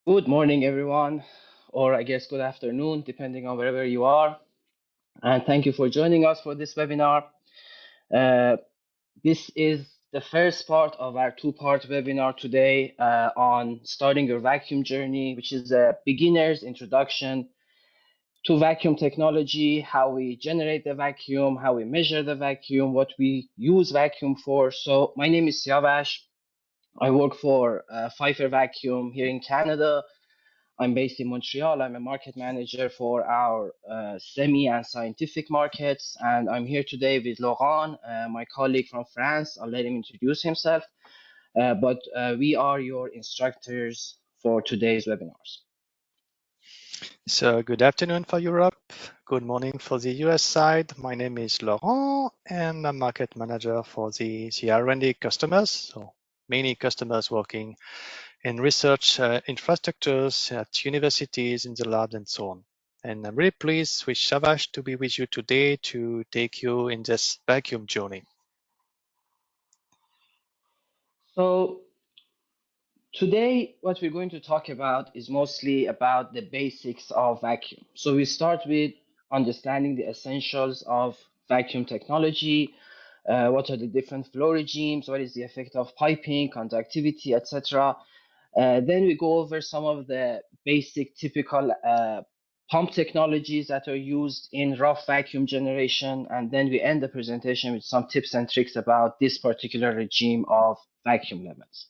Good morning, everyone, or I guess good afternoon, depending on wherever you are. And thank you for joining us for this webinar. Uh, this is the first part of our two-part webinar today on starting your vacuum journey, which is a beginner's introduction to vacuum technology, how we generate the vacuum, how we measure the vacuum, what we use vacuum for. So my name is Siavash. I work for Pfeiffer Vacuum here in Canada. I'm based in Montreal. I'm a market manager for our semi and scientific markets. And I'm here today with Laurent, my colleague from France. I'll let him introduce himself. But we are your instructors for today's webinars. So good afternoon for Europe. Good morning for the US side. My name is Laurent and I'm market manager for the R&D customers. So many customers working in research infrastructures at universities, in the labs and so on. And I'm really pleased with Shavash to be with you today to take you in this vacuum journey. So today, what we're going to talk about is mostly about the basics of vacuum. So we start with understanding the essentials of vacuum technology. What are the different flow regimes? What is the effect of piping, conductivity, etc. Then we go over some of the basic typical pump technologies that are used in rough vacuum generation. And then we end the presentation with some tips and tricks about this particular regime of vacuum lemons.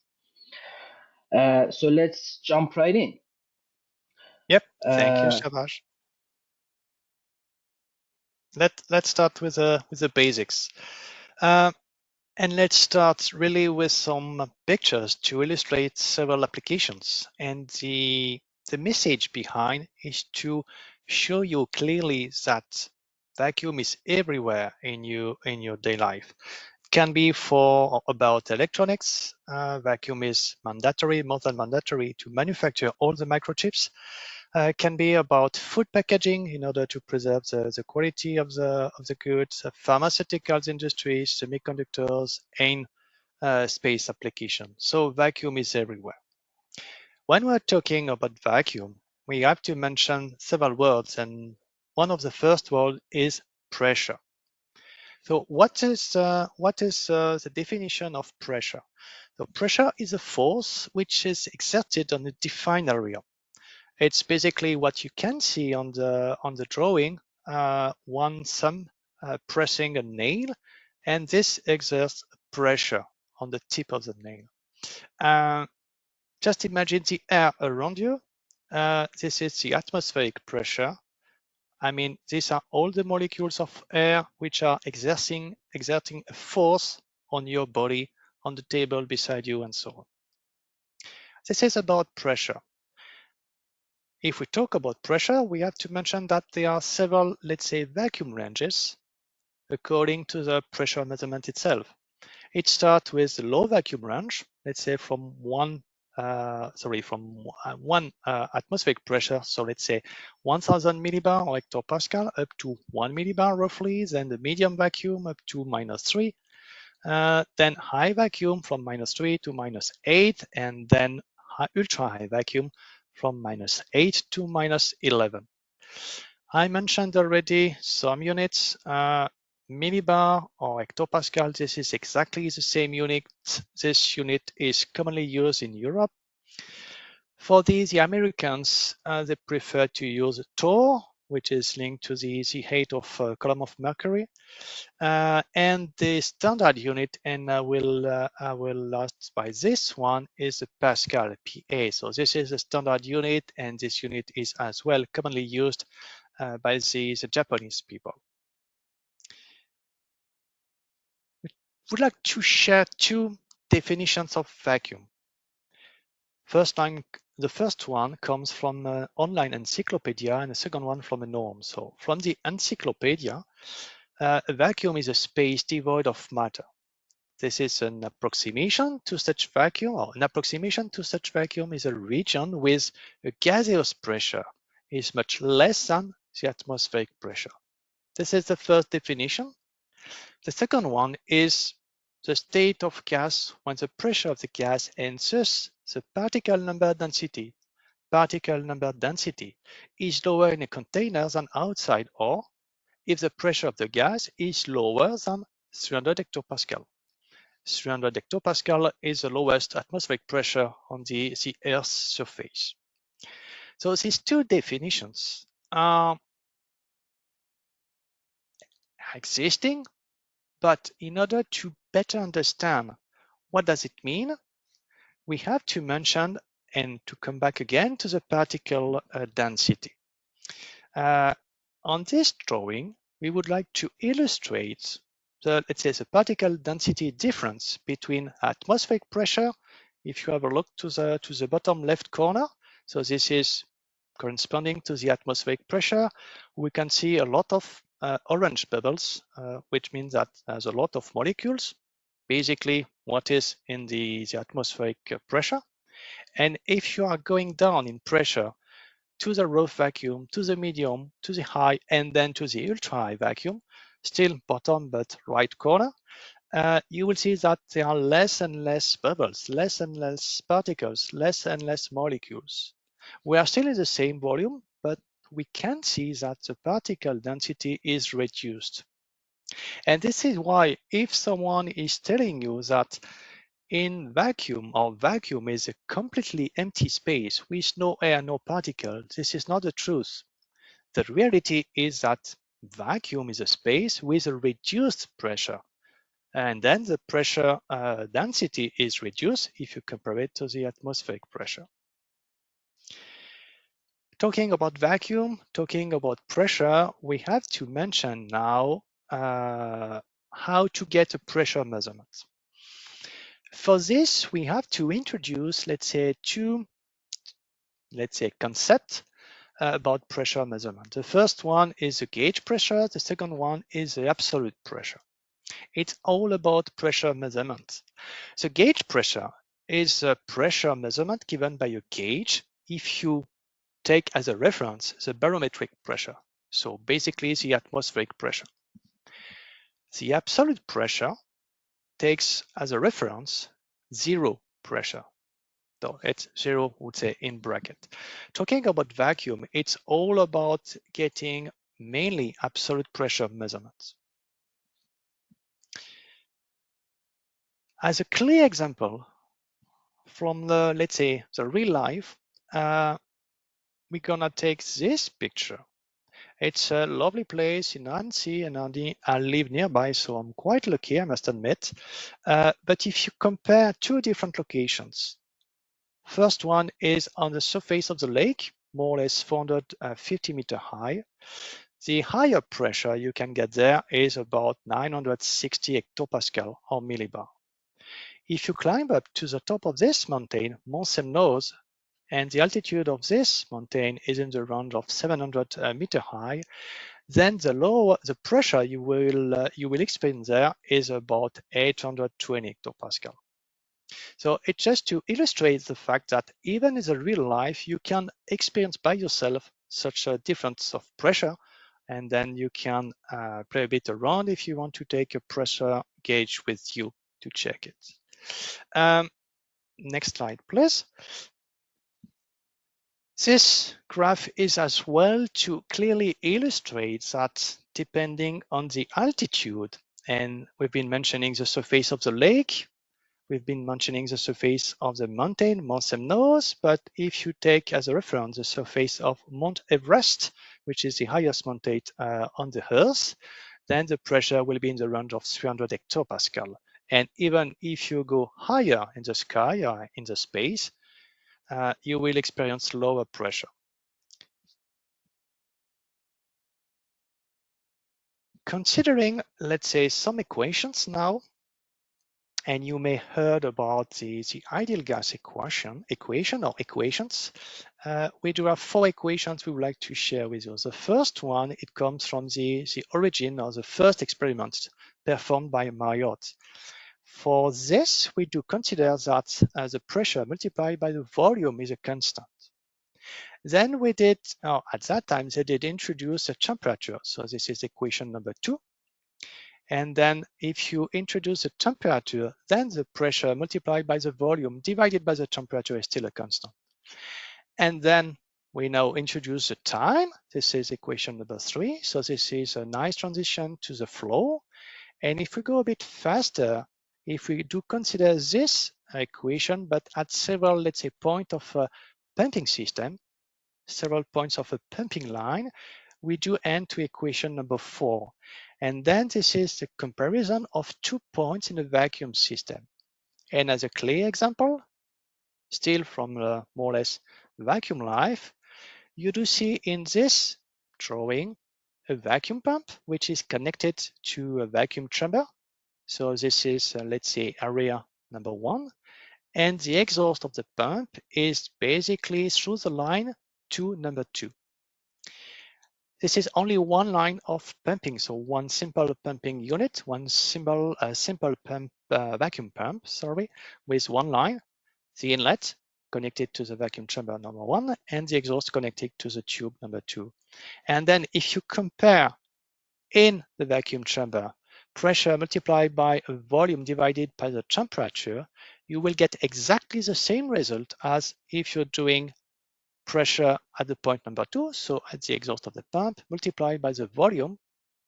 So let's jump right in. Yep, thank you, Uh, Shavash. Let's start with the basics. And let's start really with some pictures to illustrate several applications. And the message behind is to show you clearly that vacuum is everywhere in your daily life. It can be for about electronics. Vacuum is mandatory, more than mandatory to manufacture all the microchips. Can be about food packaging in order to preserve the quality of the goods, pharmaceuticals industry, semiconductors, and space application. So vacuum is everywhere. When we're talking about vacuum, we have to mention several words, and one of the first words is pressure. So what is the definition of pressure? So pressure is a force which is exerted on a defined area. It's basically what you can see on the drawing. One thumb pressing a nail, and this exerts pressure on the tip of the nail. Just imagine the air around you. This is the atmospheric pressure. I mean, these are all the molecules of air which are exerting a force on your body, on the table beside you, and so on. This is about pressure. If we talk about pressure, we have to mention that there are several, let's say, vacuum ranges according to the pressure measurement itself. It starts with the low vacuum range, let's say from one atmospheric pressure, so let's say 1000 millibar or hectopascal up to 1 millibar roughly, then the medium vacuum up to -3, then high vacuum from -3 to -8, and then ultra high vacuum from -8 to -11. I mentioned already some units, millibar or hectopascal. This is exactly the same unit. This unit is commonly used in Europe. For these, the Americans, they prefer to use torr, which is linked to the height of column of mercury. And the standard unit, and I will last by this one, is the Pascal PA. So this is a standard unit, and this unit is as well commonly used by the Japanese people. We would like to share two definitions of vacuum. The first one comes from an online encyclopedia, and the second one from a norm. So from the encyclopedia, a vacuum is a space devoid of matter. This is an approximation to such vacuum, or an approximation to such vacuum is a region with a gaseous pressure is much less than the atmospheric pressure. This is the first definition. The second one is the state of gas when the pressure of the gas and thus the particle number density particle number density is lower in a container than outside, or if the pressure of the gas is lower than 300 hectopascal. 300 hectopascal is the lowest atmospheric pressure on the Earth's surface. So these two definitions are existing, but in order to better understand what does it mean, we have to mention and to come back again to the particle density. On this drawing, we would like to illustrate the, let's say, the particle density difference between atmospheric pressure. If you have a look to the bottom left corner, so this is corresponding to the atmospheric pressure, we can see a lot of orange bubbles, which means that there's a lot of molecules, basically what is in the atmospheric pressure. And if you are going down in pressure to the rough vacuum, to the medium, to the high, and then to the ultra high vacuum, still bottom but right corner, you will see that there are less and less bubbles, less and less particles, less and less molecules. We are still in the same volume, but we can see that the particle density is reduced. And this is why if someone is telling you that in vacuum, or vacuum is a completely empty space with no air, no particle, this is not the truth. The reality is that vacuum is a space with a reduced pressure. And then the pressure density is reduced if you compare it to the atmospheric pressure. Talking about vacuum, talking about pressure, we have to mention now how to get a pressure measurement. For this, we have to introduce, let's say, two, concepts about pressure measurement. The first one is the gauge pressure. The second one is the absolute pressure. It's all about pressure measurement. The gauge pressure is a pressure measurement given by a gauge if you take as a reference the barometric pressure. So basically the atmospheric pressure. The absolute pressure takes as a reference zero pressure. So it's zero, would say in bracket. Talking about vacuum, it's all about getting mainly absolute pressure measurements. As a clear example from the, let's say, the real life, we're gonna take this picture. It's a lovely place in Annecy, and I live nearby, so I'm quite lucky, I must admit. But if you compare two different locations, first one is on the surface of the lake, more or less 450 meter high. The higher pressure you can get there is about 960 hectopascal or millibar. If you climb up to the top of this mountain, Mont Semnoz, and the altitude of this mountain is in the range of 700 meter high, then the pressure you will experience there is about 820 hectopascal. So it's just to illustrate the fact that even in the real life, you can experience by yourself such a difference of pressure, and then you can play a bit around if you want to take a pressure gauge with you to check it. Next slide, please. This graph is as well to clearly illustrate that depending on the altitude, and we've been mentioning the surface of the lake, we've been mentioning the surface of the mountain, Mont Semnoz, but if you take as a reference the surface of Mount Everest, which is the highest mountain on the Earth, then the pressure will be in the range of 300 hectopascal. And even if you go higher in the sky or in the space, you will experience lower pressure. Considering, let's say, some equations now, and you may heard about the ideal gas equation or equations. We do have four equations we would like to share with you. The first one, it comes from the origin of the first experiment performed by Marriott. For this, we do consider that the pressure multiplied by the volume is a constant. Then we did, at that time, they did introduce a temperature. So this is equation number 2. And then if you introduce the temperature, then the pressure multiplied by the volume divided by the temperature is still a constant. And then we now introduce the time. This is equation number 3. So this is a nice transition to the flow. And if we go a bit faster, if we do consider this equation, but at several, let's say, point of a pumping system, several points of a pumping line, we do end to equation number 4. And then this is the comparison of 2 points in a vacuum system. And as a clear example, still from more or less vacuum life, you do see in this drawing a vacuum pump, which is connected to a vacuum chamber. So this is, let's say, area number 1. And the exhaust of the pump is basically through the line to number 2. This is only one line of pumping, so one simple pumping unit, one simple pump, vacuum pump, sorry, with one line, the inlet connected to the vacuum chamber number 1, and the exhaust connected to the tube number 2. And then if you compare in the vacuum chamber pressure multiplied by a volume divided by the temperature, you will get exactly the same result as if you're doing pressure at the point number 2, so at the exhaust of the pump, multiplied by the volume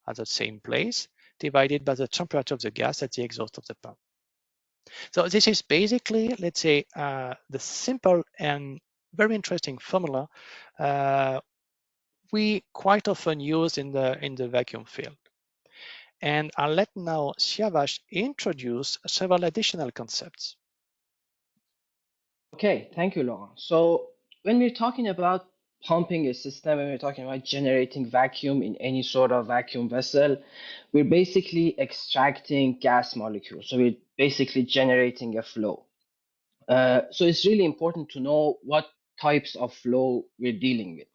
at the same place, divided by the temperature of the gas at the exhaust of the pump. So this is basically, let's say, the simple and very interesting formula we quite often use in the vacuum field. And I'll let now Siavash introduce several additional concepts. Okay, thank you, Laurent. So when we're talking about pumping a system, when we're talking about generating vacuum in any sort of vacuum vessel, we're basically extracting gas molecules. So we're basically generating a flow. So it's really important to know what types of flow we're dealing with.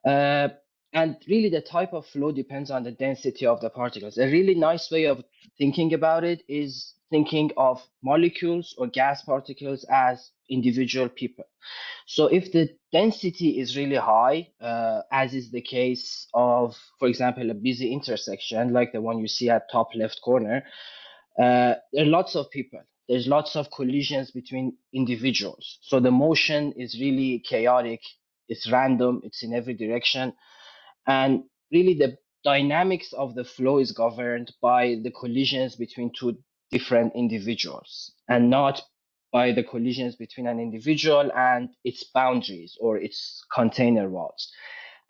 Uh, and really, the type of flow depends on the density of the particles. A really nice way of thinking about it is thinking of molecules or gas particles as individual people. So if the density is really high, as is the case of, for example, a busy intersection like the one you see at top left corner, there are lots of people. There's lots of collisions between individuals. So the motion is really chaotic. It's random. It's in every direction. And really, the dynamics of the flow is governed by the collisions between two different individuals and not by the collisions between an individual and its boundaries or its container walls.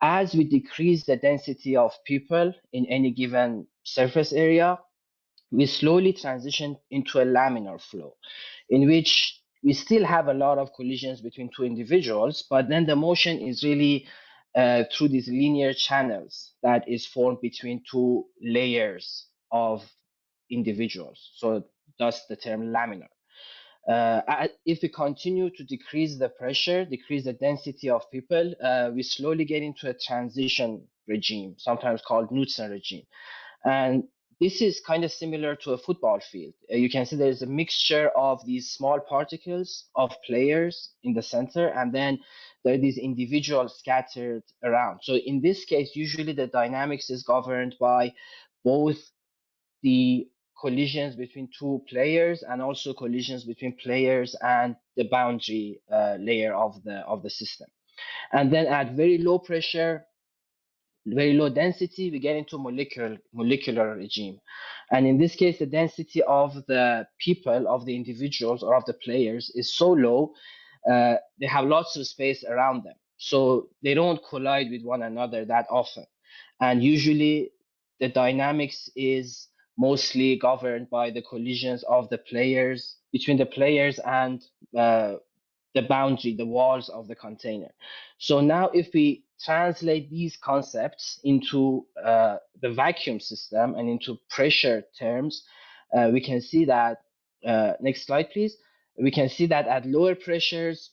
As we decrease the density of people in any given surface area, we slowly transition into a laminar flow in which we still have a lot of collisions between two individuals, but then the motion is really through these linear channels that is formed between two layers of individuals. So thus the term laminar. If we continue to decrease the pressure, decrease the density of people, we slowly get into a transition regime, sometimes called Knudsen regime. And this is kind of similar to a football field. You can see there's a mixture of these small particles of players in the center, and then there are these individuals scattered around. So in this case, usually the dynamics is governed by both the collisions between two players and also collisions between players and the boundary layer of the system. And then at very low pressure, very low density, we get into molecular regime. And in this case, the density of the people, of the individuals or of the players is so low, they have lots of space around them. So they don't collide with one another that often. And usually the dynamics is mostly governed by the collisions of the players, between the players and uh, the boundary, the walls of the container. So now if we translate these concepts into the vacuum system and into pressure terms, we can see that, next slide, please. We can see that at lower pressures,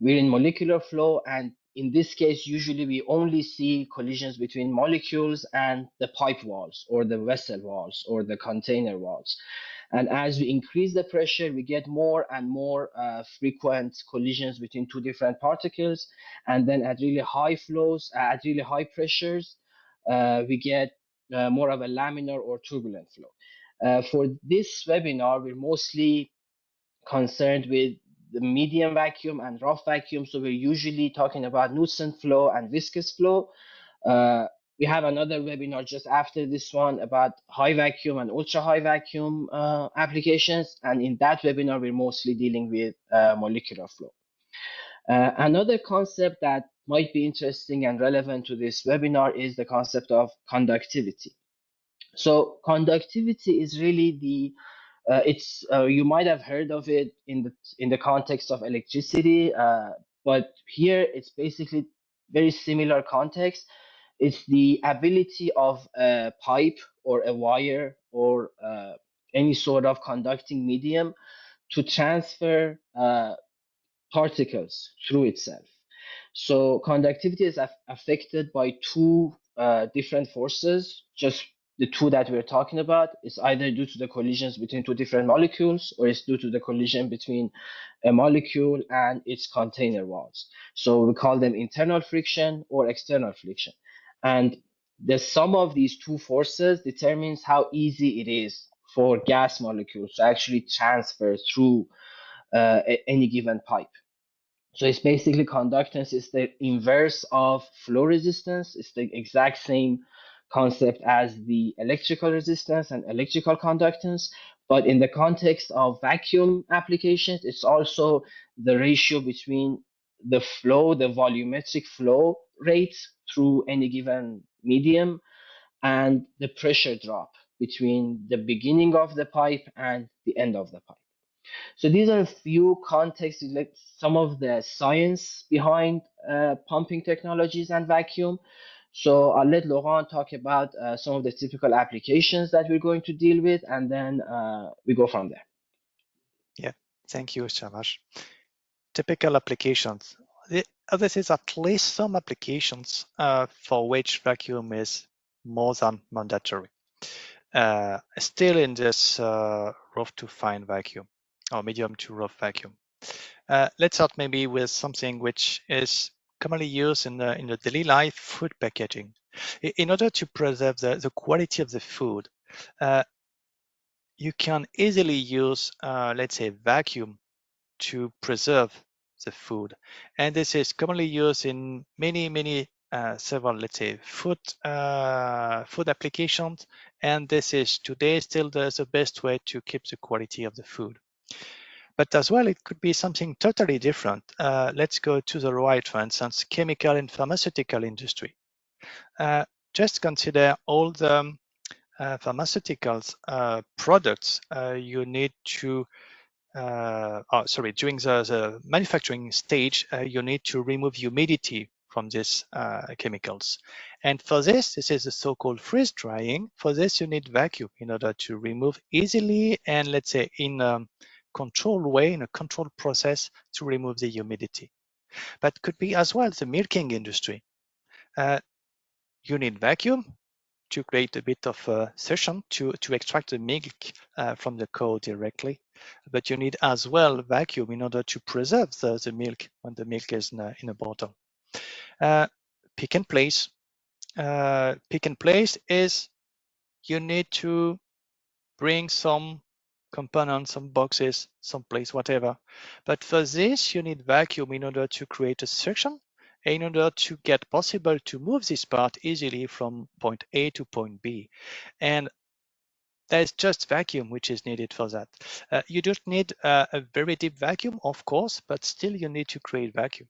we're in molecular flow, and in this case, usually we only see collisions between molecules and the pipe walls or the vessel walls or the container walls. And as we increase the pressure, we get more and more frequent collisions between two different particles. And then at really high flows, at really high pressures, we get more of a laminar or turbulent flow. For this webinar, we're mostly concerned with the medium vacuum and rough vacuum. So we're usually talking about Knudsen flow and viscous flow. Uh, we have another webinar just after this one about high vacuum and ultra high vacuum applications. And in that webinar, we're mostly dealing with molecular flow. Another concept that might be interesting and relevant to this webinar is the concept of conductivity. So conductivity is really the it's you might have heard of it in the context of electricity, but here it's basically very similar context. It's the ability of a pipe or a wire or any sort of conducting medium to transfer particles through itself. So conductivity is affected by two different forces, just the two that we're talking about. It's either due to the collisions between two different molecules, or it's due to the collision between a molecule and its container walls. So we call them internal friction or external friction. And the sum of these two forces determines how easy it is for gas molecules to actually transfer through any given pipe. So it's basically conductance is the inverse of flow resistance. It's the exact same concept as the electrical resistance and electrical conductance. But in the context of vacuum applications, it's also the ratio between the flow, the volumetric flow rate through any given medium, and the pressure drop between the beginning of the pipe and the end of the pipe. So these are a few contexts, like some of the science behind pumping technologies and vacuum. So I'll let Laurent talk about some of the typical applications that we're going to deal with, and then we go from there. Yeah, thank you, Shamash. Typical applications. This is at least some applications for which vacuum is more than mandatory. Still in this rough to fine vacuum or medium to rough vacuum. Let's start maybe with something which is commonly used in the daily life, food packaging. In order to preserve the quality of the food, you can easily use, let's say, vacuum to preserve the food. And this is commonly used in many several, let's say, food applications. And this is today still the best way to keep the quality of the food. But as well, it could be something totally different. Let's go to the right, for instance, chemical and pharmaceutical industry. Just consider all the pharmaceuticals products you need to during the manufacturing stage, you need to remove humidity from these chemicals. And for this is the so-called freeze drying. For this, you need vacuum in order to remove easily and let's say in a controlled way, in a controlled process to remove the humidity. But could be as well the milking industry. You need vacuum to create a bit of a session to extract the milk from the cow directly. But you need as well vacuum in order to preserve the milk when the milk is in a bottle. Pick and place. Pick and place is you need to bring some components, some boxes, some place, whatever. But for this, you need vacuum in order to create a section, in order to get possible to move this part easily from point A to point B. And there's just vacuum which is needed for that. You don't need a very deep vacuum, of course, but still you need to create vacuum.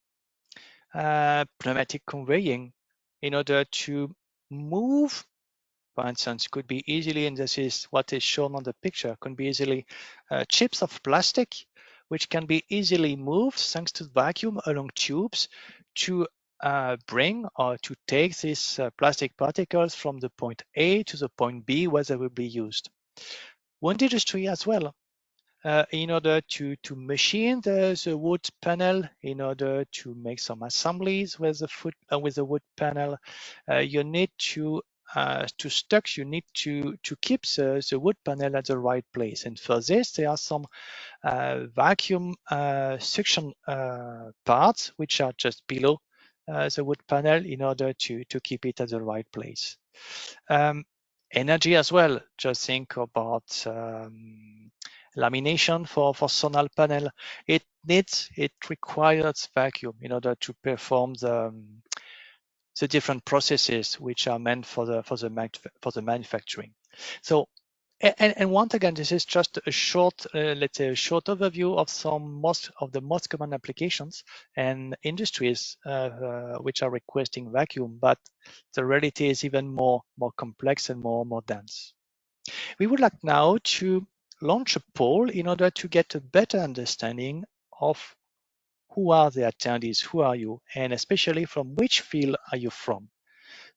Pneumatic conveying in order to move, for instance, could be easily, and this is what is shown on the picture, can be easily chips of plastic, which can be easily moved thanks to vacuum along tubes to bring or to take these plastic particles from the point A to the point B where they will be used. Wood industry as well, in order to machine the wood panel, in order to make some assemblies with the wood panel, you need to stuck, you need to keep the wood panel at the right place. And for this, there are some vacuum suction parts which are just below the wood panel in order to keep it at the right place. Energy as well. Just think about lamination for solar panel. It requires vacuum in order to perform the different processes which are meant for the manufacturing. So, and once again, this is just a short, let's say, a short overview of the most common applications and industries which are requesting vacuum. But the reality is even more complex and more dense. We would like now to launch a poll in order to get a better understanding of who are the attendees, who are you, and especially from which field are you from.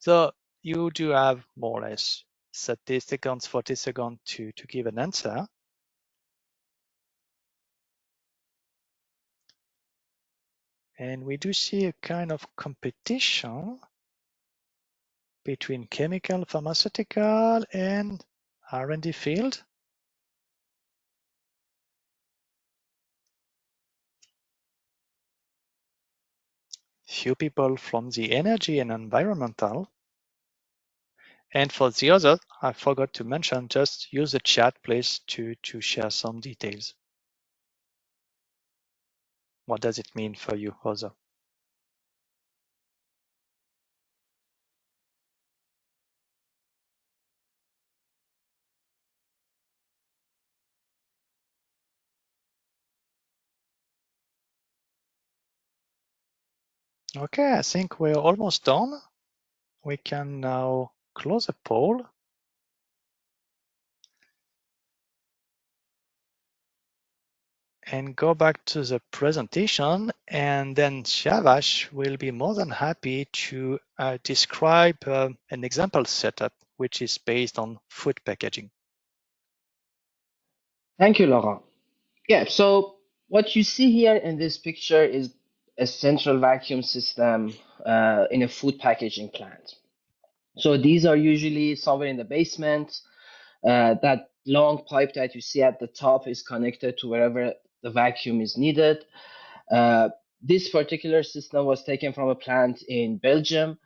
So you do have more or less 30 seconds, 40 seconds to give an answer. And we do see a kind of competition between chemical, pharmaceutical, and R&D field. Few people from the energy and environmental. And for the others, I forgot to mention, just use the chat, please, to share some details. What does it mean for you, Rosa? Okay, I think we're almost done. We can now close the poll. And go back to the presentation, and then Shavash will be more than happy to describe an example setup which is based on food packaging. Thank you, Laurent. Yeah, so what you see here in this picture is a central vacuum system in a food packaging plant. So these are usually somewhere in the basement. That long pipe that you see at the top is connected to wherever the vacuum is needed. Uh, this particular system was taken from a plant in Belgium,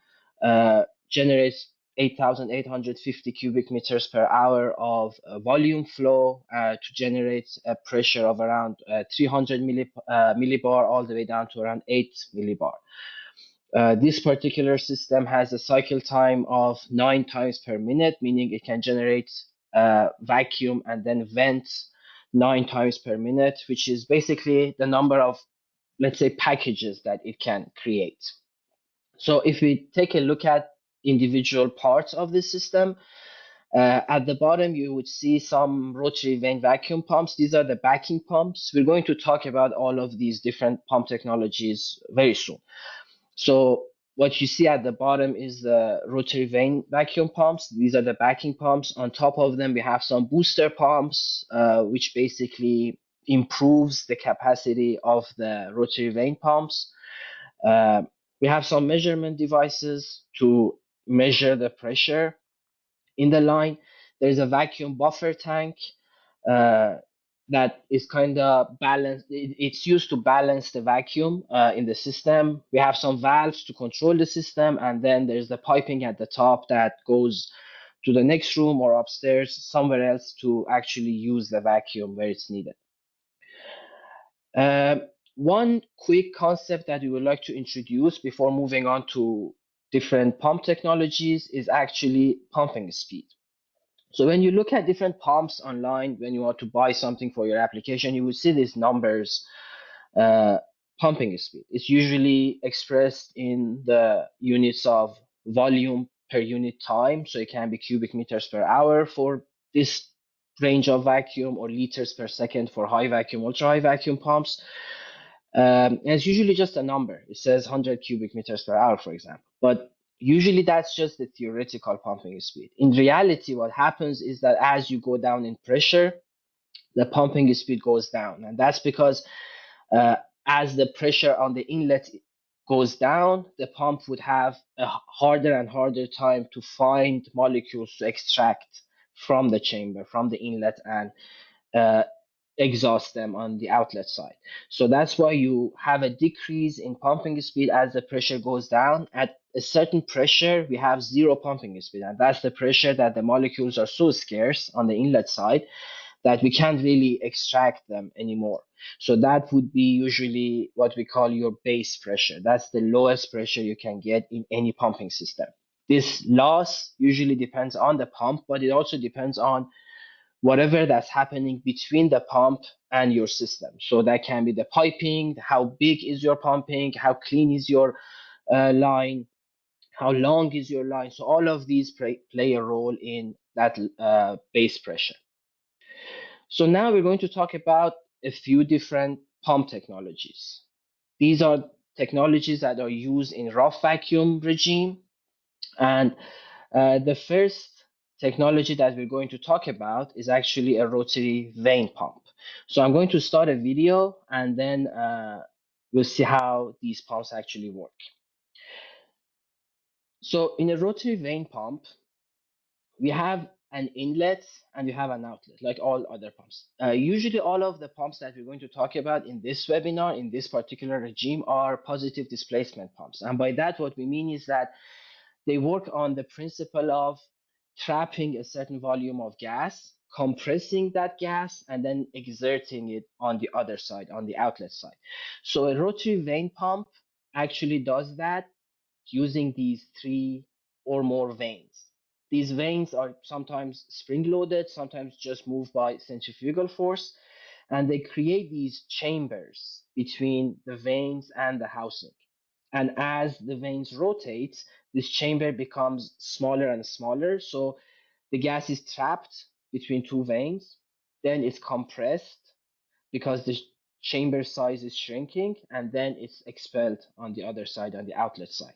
generates 8,850 cubic meters per hour of volume flow to generate a pressure of around 300 millibar all the way down to around 8 millibar. This particular system has a cycle time of 9 times per minute, meaning it can generate vacuum and then vent 9 times per minute, which is basically the number of, let's say, packages that it can create. So if we take a look at individual parts of the system, at the bottom, you would see some rotary vane vacuum pumps. These are the backing pumps. We're going to talk about all of these different pump technologies very soon. So what you see at the bottom is the rotary vane vacuum pumps. These are the backing pumps. On top of them, we have some booster pumps, which basically improves the capacity of the rotary vane pumps. Uh, we have some measurement devices to measure the pressure in the line. There's a vacuum buffer tank uh, that is kind of balanced. It's used to balance the vacuum in the system. We have some valves to control the system, and then there's the piping at the top that goes to the next room or upstairs, somewhere else to actually use the vacuum where it's needed. Um, One quick concept that we would like to introduce before moving on to different pump technologies is actually pumping speed. So when you look at different pumps online, when you want to buy something for your application, you will see these numbers, uh, pumping speed. It's usually expressed in the units of volume per unit time. So it can be cubic meters per hour for this range of vacuum, or liters per second for high vacuum, ultra high vacuum pumps. And it's usually just a number. It says 100 cubic meters per hour, for example. But usually that's just the theoretical pumping speed. In reality, what happens is that as you go down in pressure, the pumping speed goes down. And that's because uh, as the pressure on the inlet goes down, the pump would have a harder and harder time to find molecules to extract from the chamber, from the inlet, and uh, exhaust them on the outlet side. So that's why you have a decrease in pumping speed as the pressure goes down. At a certain pressure, we have zero pumping speed, and that's the pressure that the molecules are so scarce on the inlet side that we can't really extract them anymore. So that would be usually what we call your base pressure. That's the lowest pressure you can get in any pumping system. This loss usually depends on the pump, but it also depends on whatever that's happening between the pump and your system. So that can be the piping, how big is your pumping, how clean is your line, how long is your line. So all of these play a role in that base pressure. So now we're going to talk about a few different pump technologies. These are technologies that are used in rough vacuum regime. And the first technology that we're going to talk about is actually a rotary vane pump. So I'm going to start a video and then we'll see how these pumps actually work. So in a rotary vane pump, we have an inlet and we have an outlet, like all other pumps. Usually, all of the pumps that we're going to talk about in this webinar, in this particular regime, are positive displacement pumps. And by that, what we mean is that they work on the principle of trapping a certain volume of gas, compressing that gas, and then exerting it on the other side, on the outlet side. So a rotary vane pump actually does that using these three or more vanes. These vanes are sometimes spring loaded, sometimes just moved by centrifugal force, and they create these chambers between the vanes and the housing. And as the vanes rotate, this chamber becomes smaller and smaller. So the gas is trapped between two vanes, then it's compressed because the chamber size is shrinking, and then it's expelled on the other side, on the outlet side.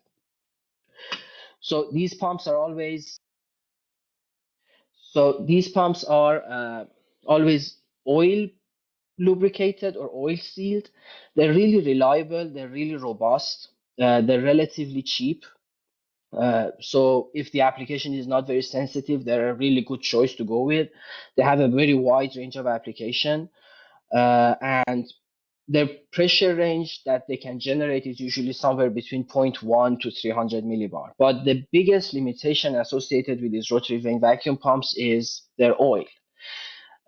So these pumps are always always oil lubricated or oil sealed. They're really reliable. They're really robust. They're relatively cheap. So if the application is not very sensitive, they're a really good choice to go with. They have a very wide range of application, and the pressure range that they can generate is usually somewhere between zero point 0.1 to 300 millibar. But the biggest limitation associated with these rotary vane vacuum pumps is their oil.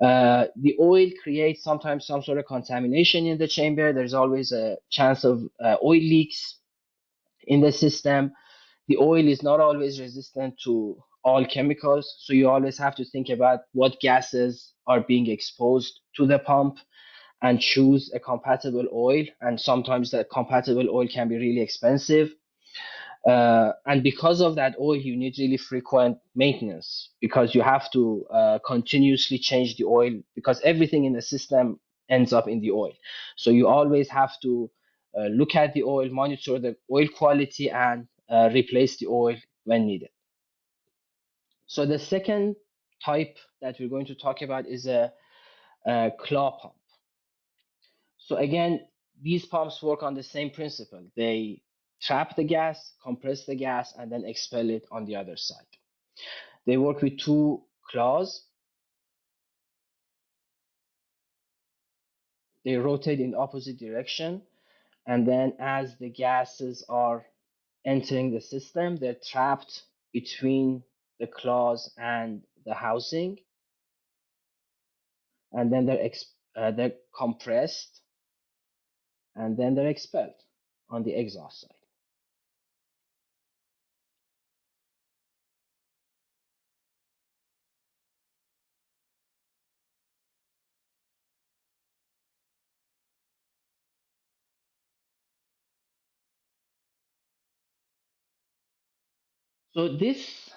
The oil creates sometimes some sort of contamination in the chamber. There's always a chance of oil leaks in the system. The oil is not always resistant to all chemicals, so you always have to think about what gases are being exposed to the pump and choose a compatible oil. And sometimes that compatible oil can be really expensive. And because of that oil, you need really frequent maintenance because you have to continuously change the oil because everything in the system ends up in the oil. So you always have to look at the oil, monitor the oil quality, and replace the oil when needed. So the second type that we're going to talk about is a claw pump. So again, these pumps work on the same principle. They trap the gas, compress the gas, and then expel it on the other side. They work with two claws. They rotate in opposite direction, and then as the gases are entering the system, they're trapped between the claws and the housing, and then they're compressed, and then they're expelled on the exhaust side. So this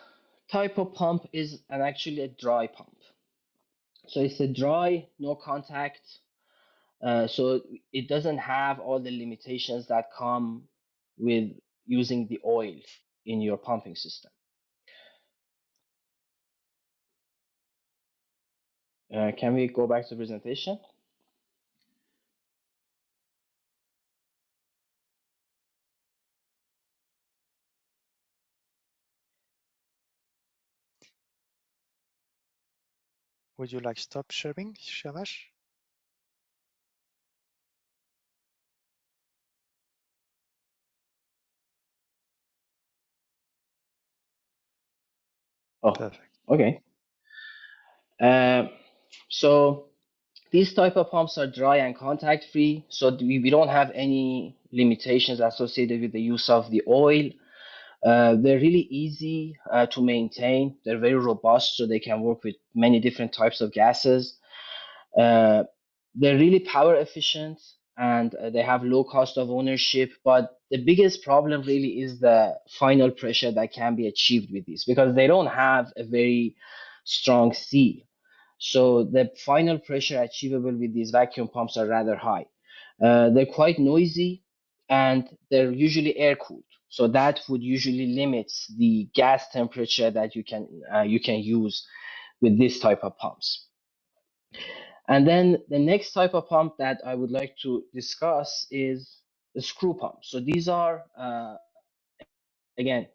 type of pump is actually a dry pump. So it's a dry, no contact. So it doesn't have all the limitations that come with using the oil in your pumping system. Can we go back to the presentation? Would you like stop sharing, Shavash? Oh, Perfect. okay. Uh, So these type of pumps are dry and contact free, so we don't have any limitations associated with the use of the oil. They're really easy to maintain. They're very robust, so they can work with many different types of gases. Uh, they're really power efficient, and they have low cost of ownership. But the biggest problem really is the final pressure that can be achieved with these, because they don't have a very strong seal. So the final pressure achievable with these vacuum pumps are rather high. They're quite noisy, and they're usually air cooled. So that would usually limit the gas temperature that you can use with this type of pumps. And then the next type of pump that I would like to discuss is the screw pump. So these are, again,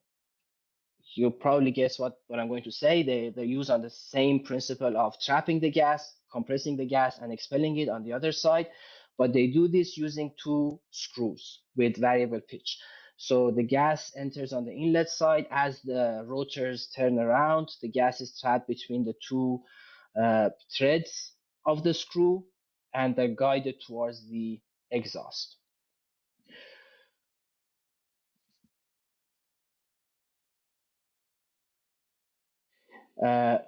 you'll probably guess what I'm going to say. They're used on the same principle of trapping the gas, compressing the gas, and expelling it on the other side. But they do this using two screws with variable pitch. So the gas enters on the inlet side. As the rotors turn around, the gas is trapped between the two threads of the screw, and they're guided towards the exhaust. Uh,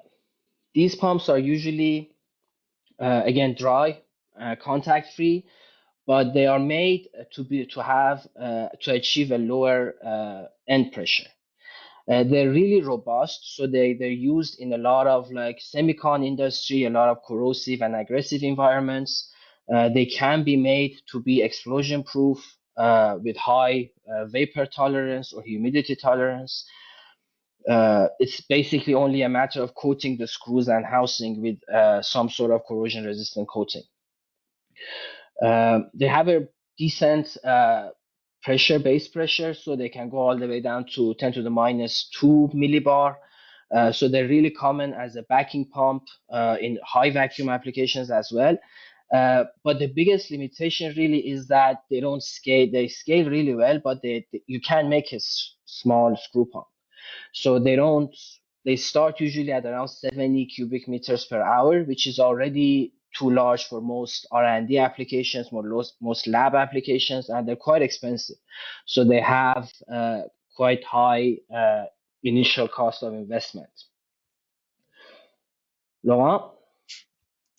these pumps are usually, again, dry, contact free, but they are made to achieve a lower end pressure. They're really robust, so they're used in a lot of like semicon industry, a lot of corrosive and aggressive environments. They can be made to be explosion proof with high vapor tolerance or humidity tolerance. It's basically only a matter of coating the screws and housing with some sort of corrosion resistant coating. They have a decent base pressure, so they can go all the way down to 10 to the minus 2 millibar. So they're really common as a backing pump in high vacuum applications as well. But the biggest limitation really is that they don't scale. They scale really well, but you can make a small screw pump. So they start usually at around 70 cubic meters per hour, which is already too large for most R&D applications, most lab applications, and they're quite expensive. So they have quite high initial cost of investment. Laurent?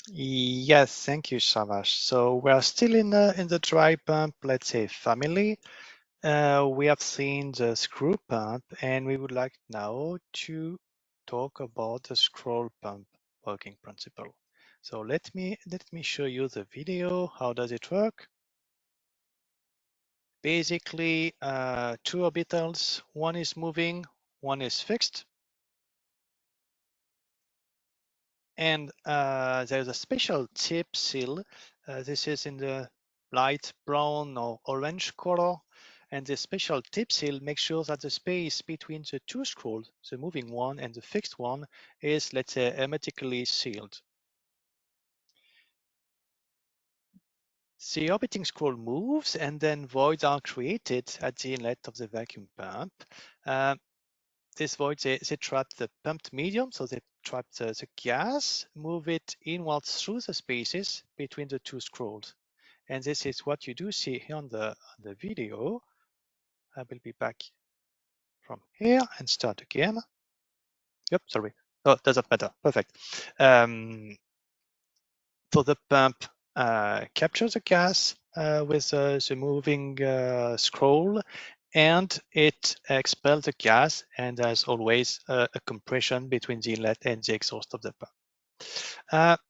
Yes, thank you, Shavash. So we're still in the dry pump, let's say, family. We have seen the screw pump, and we would like now to talk about the scroll pump working principle. So let me show you the video. How does it work? Basically, two orbitals, one is moving, one is fixed. And there's a special tip seal. This is in the light brown or orange color. And the special tip seal makes sure that the space between the two scrolls, the moving one and the fixed one, is, let's say, hermetically sealed. The orbiting scroll moves, and then voids are created at the inlet of the vacuum pump. This void, they trap the pumped medium, so they trap the gas, move it inwards through the spaces between the two scrolls. And this is what you do see here on the video. I will be back from here and start again. Yep, sorry. Oh, doesn't matter. Perfect. So the pump captures the gas with the moving scroll, and it expels the gas, and as always a compression between the inlet and the exhaust of the pump.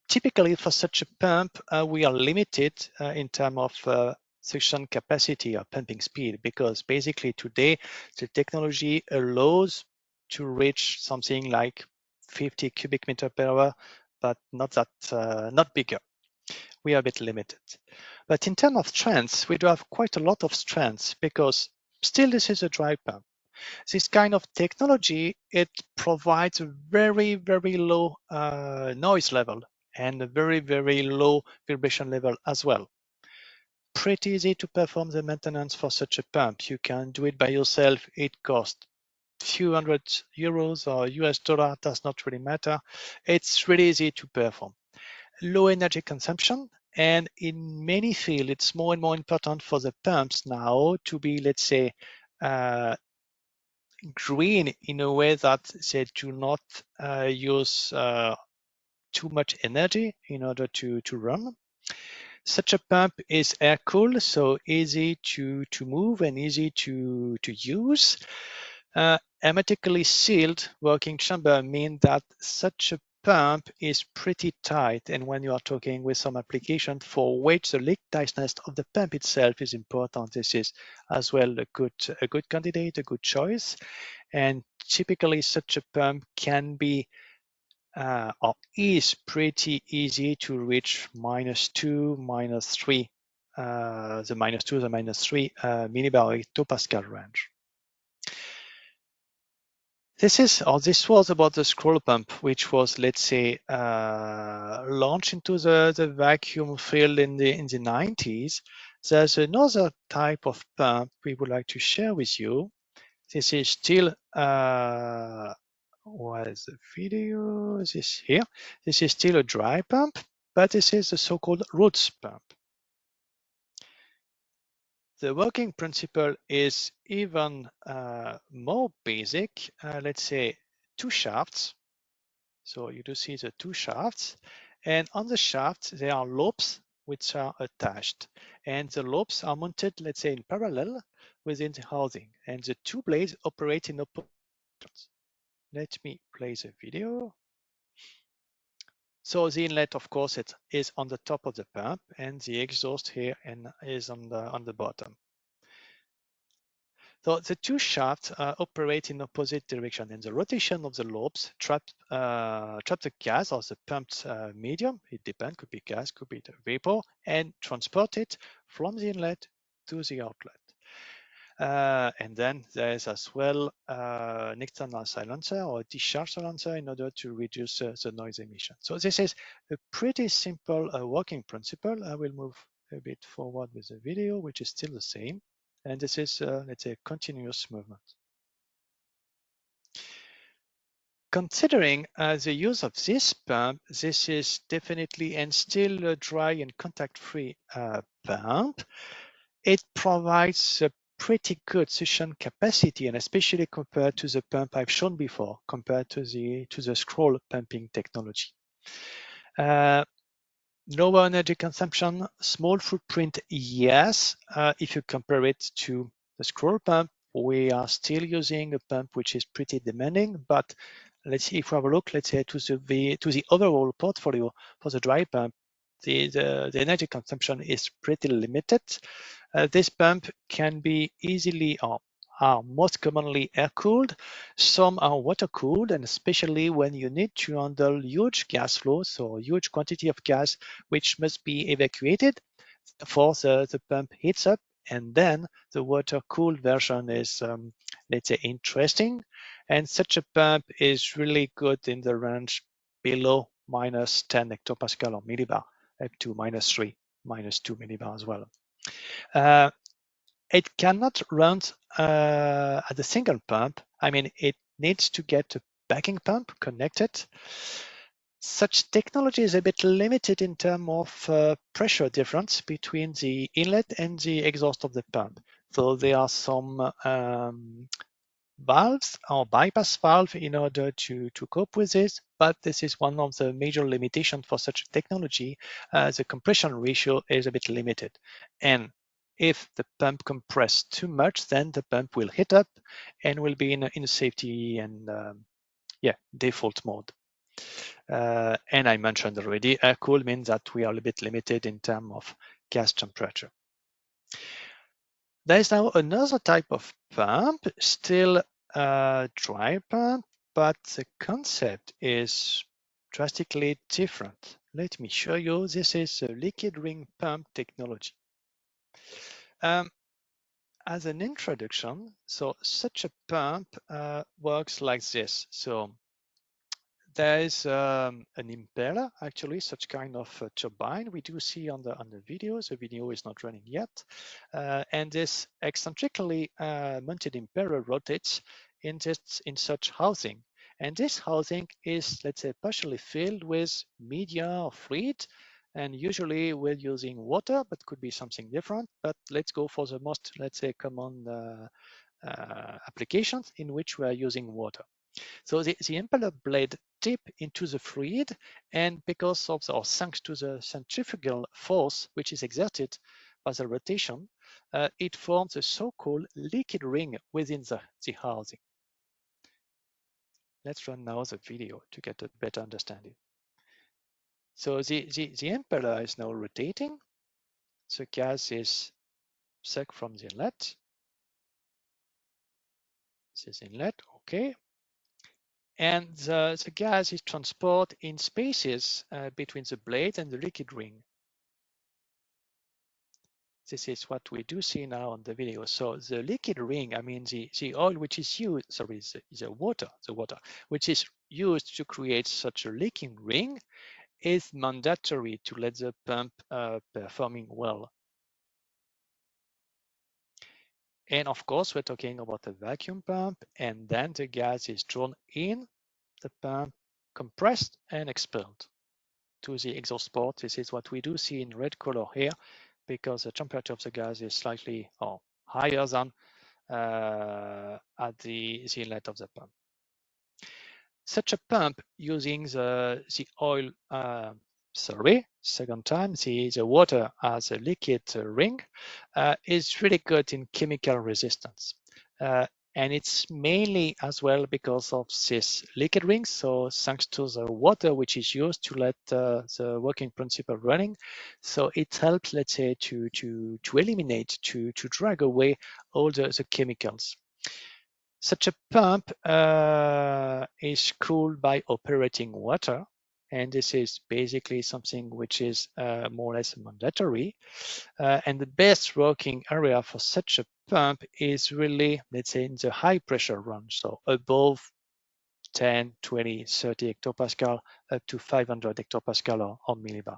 Typically for such a pump, we are limited in terms of suction capacity or pumping speed, because basically today the technology allows to reach something like 50 cubic meter per hour, but not bigger. We are a bit limited. But in terms of strengths, we do have quite a lot of strengths, because still this is a dry pump. This kind of technology, it provides a very, very low noise level and a very, very low vibration level as well. Pretty easy to perform the maintenance for such a pump. You can do it by yourself. It costs few hundred euros or US dollar, does not really matter. It's really easy to perform. low energy consumption. And in many fields, it's more and more important for the pumps now to be, let's say, green in a way that they do not use too much energy in order to run. Such a pump is air-cooled, so easy to move and easy to use. Hermetically sealed working chamber mean that such a pump is pretty tight, and when you are talking with some application for which the leak tightness of the pump itself is important, this is as well a good candidate, a good choice. And typically such a pump can be or is pretty easy to reach -2, -3, the -2, the -3 millibar hectopascal range. This was about the scroll pump, which was, let's say, launched into the vacuum field in the 90s. There's another type of pump we would like to share with you. This is still what is the video? This here. This is still a dry pump, but this is the so-called roots pump. The working principle is even more basic. Let's say two shafts. So you do see the two shafts, and on the shafts there are lobes which are attached, and the lobes are mounted, let's say, in parallel within the housing, and the two blades operate in opposite directions. Let me play the video. So the inlet, of course, it is on the top of the pump, and the exhaust here is on the bottom. So the two shafts operate in opposite direction, and the rotation of the lobes trap the gas or the pumped medium. It depends, could be gas, could be the vapor, and transport it from the inlet to the outlet. And then there is as well an external silencer or a discharge silencer in order to reduce the noise emission. So this is a pretty simple working principle. I will move a bit forward with the video, which is still the same. And this is, let's say, a continuous movement. Considering the use of this pump, this is definitely and still a dry and contact-free pump. It provides a pretty good suction capacity, and especially compared to the pump I've shown before, compared to the scroll pumping technology. Lower energy consumption, small footprint, yes. If you compare it to the scroll pump, we are still using a pump which is pretty demanding, but let's see if we have a look, let's say, to the overall portfolio for the dry pump, the energy consumption is pretty limited. This pump can be easily or are most commonly air-cooled. Some are water-cooled, and especially when you need to handle huge gas flows, so huge quantity of gas which must be evacuated. Therefore, the pump heats up, and then the water-cooled version is, let's say, interesting. And such a pump is really good in the range below -10 hectopascal or millibar, up to -3, -2 millibar as well. It cannot run at a single pump. I mean, it needs to get a backing pump connected. Such technology is a bit limited in terms of pressure difference between the inlet and the exhaust of the pump. So there are some valves or bypass valve in order to cope with this, but this is one of the major limitations for such technology. The compression ratio is a bit limited. And if the pump compress too much, then the pump will heat up and will be in safety and default mode. And I mentioned already, air-cooled means that we are a bit limited in terms of gas temperature. There is now another type of pump, still a dry pump, but the concept is drastically different. Let me show you. This is a liquid ring pump technology. As an introduction, so such a pump works like this. So there is an impeller, actually, such kind of turbine we do see on the video. The video is not running yet. And this eccentrically mounted impeller rotates in such housing. And this housing is, let's say, partially filled with media or fluid, and usually we're using water, but could be something different. But let's go for the most, let's say, common applications in which we are using water. So the impeller blade tip into the fluid, and because of or thanks to the centrifugal force which is exerted by the rotation, it forms a so-called liquid ring within the housing. Let's run now the video to get a better understanding. So the impeller is now rotating. The gas is sucked from the inlet. This is inlet, okay. And the gas is transported in spaces between the blade and the liquid ring. This is what we do see now on the video. So the liquid ring, I mean the oil which is used, sorry, the water, which is used to create such a leaking ring is mandatory to let the pump performing well. And of course, we're talking about a vacuum pump, and then the gas is drawn in the pump, compressed and expelled to the exhaust port. This is what we do see in red color here, because the temperature of the gas is slightly higher than at the inlet of the pump. Such a pump using the oil, second time, the water as a liquid ring is really good in chemical resistance. And it's mainly as well because of this liquid ring. So thanks to the water which is used to let the working principle running, so it helps, let's say, to eliminate, to drag away all the chemicals. Such a pump is cooled by operating water, and this is basically something which is more or less mandatory. And the best working area for such a pump is really, let's say, in the high pressure range, so above 10, 20, 30 hectopascal up to 500 hectopascal or millibar.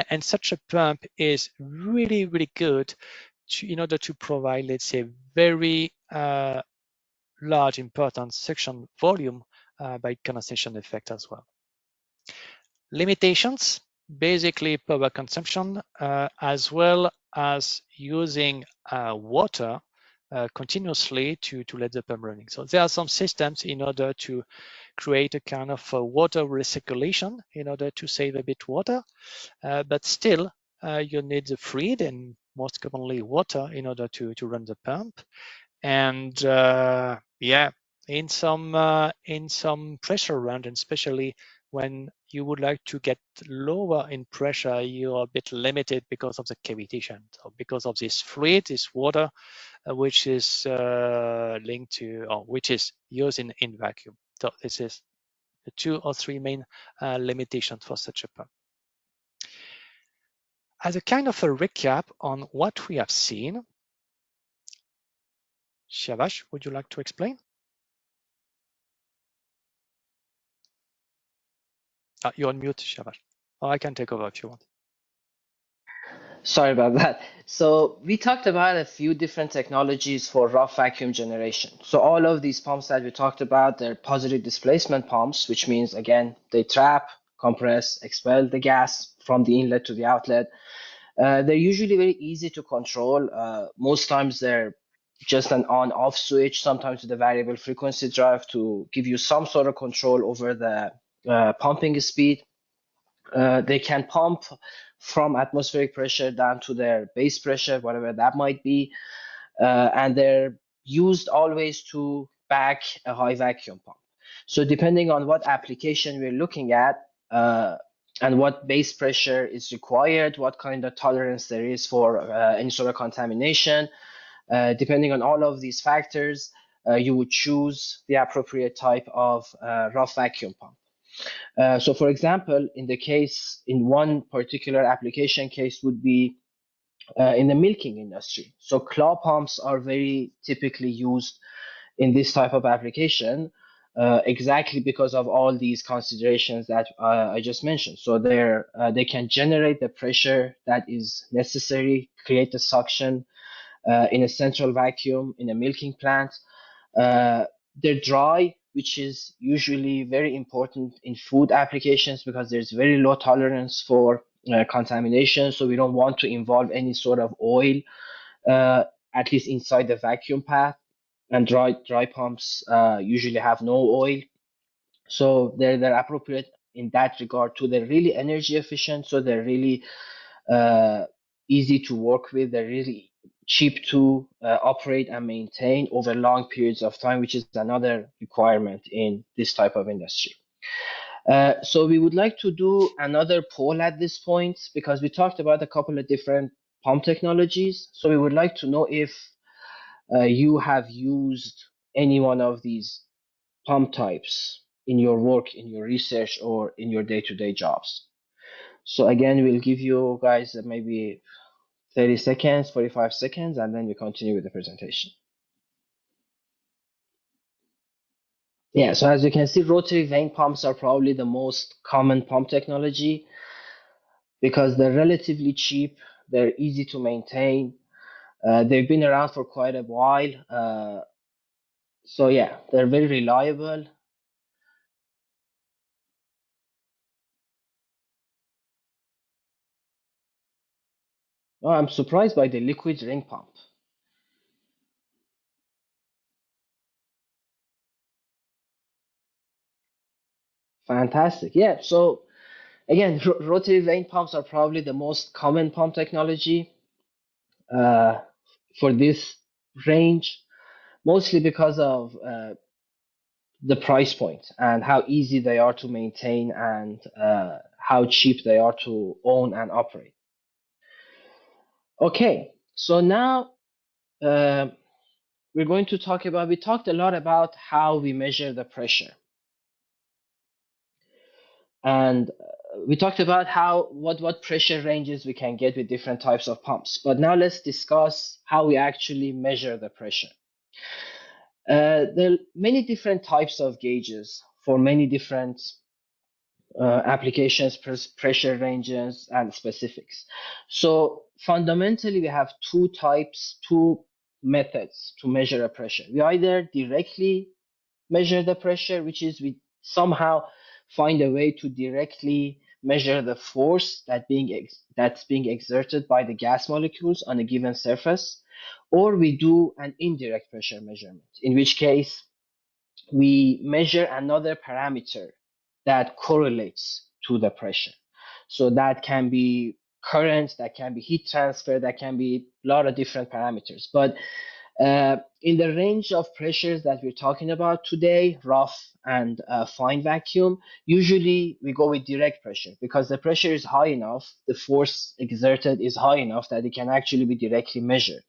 And such a pump is really, really good in order to provide, let's say, very large important suction volume by condensation effect as well. Limitations, basically power consumption, as well as using water continuously to let the pump running. So there are some systems in order to create a kind of water recirculation in order to save a bit water, but still you need the fluid and most commonly water in order to run the pump. And yeah, in some pressure round, and especially when you would like to get lower in pressure, you are a bit limited because of the cavitation. So because of this fluid, this water, which is linked to, or which is used in vacuum. So this is the 2 or 3 main limitations for such a pump. As a kind of a recap on what we have seen, Shavash, would you like to explain? You're on mute, Shavash. Or I can take over if you want. Sorry about that. So we talked about a few different technologies for rough vacuum generation. So all of these pumps that we talked about, they're positive displacement pumps, which means, again, they trap, compress, expel the gas from the inlet to the outlet. They're usually very easy to control. Most times they're just an on-off switch, sometimes with a variable frequency drive to give you some sort of control over the pumping speed. They can pump from atmospheric pressure down to their base pressure, whatever that might be. And they're used always to back a high vacuum pump. So depending on what application we're looking at and what base pressure is required, what kind of tolerance there is for any sort of contamination, depending on all of these factors, you would choose the appropriate type of rough vacuum pump. So for example, in one particular application case would be in the milking industry. So claw pumps are very typically used in this type of application, exactly because of all these considerations that I just mentioned. So they can generate the pressure that is necessary, create the suction in a central vacuum in a milking plant. They're dry, which is usually very important in food applications because there's very low tolerance for contamination. So we don't want to involve any sort of oil, uh, at least inside the vacuum path. And dry pumps usually have no oil, so they're appropriate in that regard too. They're really energy efficient, so they're really uh, easy to work with. They're really cheap to operate and maintain over long periods of time, which is another requirement in this type of industry. So we would like to do another poll at this point because we talked about a couple of different pump technologies. So we would like to know if you have used any one of these pump types in your work, in your research, or in your day-to-day jobs. So again, we'll give you guys maybe 30 seconds, 45 seconds, and then we continue with the presentation. Yeah, so as you can see, rotary vane pumps are probably the most common pump technology because they're relatively cheap, they're easy to maintain, they've been around for quite a while. So yeah, they're very reliable. Oh, I'm surprised by the liquid ring pump. Fantastic. Yeah, so again, rotary vane pumps are probably the most common pump technology uh, for this range, mostly because of the price point and how easy they are to maintain and how cheap they are to own and operate. Okay, so now uh, we're going to talk about, we talked a lot about how we measure the pressure. And we talked about how what pressure ranges we can get with different types of pumps. But now let's discuss how we actually measure the pressure. There are many different types of gauges for many different applications, pressure ranges, and specifics. So fundamentally, we have two types, two methods to measure a pressure. We either directly measure the pressure, which is we somehow find a way to directly measure the force that's being exerted by the gas molecules on a given surface, or we do an indirect pressure measurement, in which case we measure another parameter that correlates to the pressure. So that can be current, that can be heat transfer, that can be a lot of different parameters. But in the range of pressures that we're talking about today, rough and fine vacuum, usually we go with direct pressure because the pressure is high enough, the force exerted is high enough that it can actually be directly measured.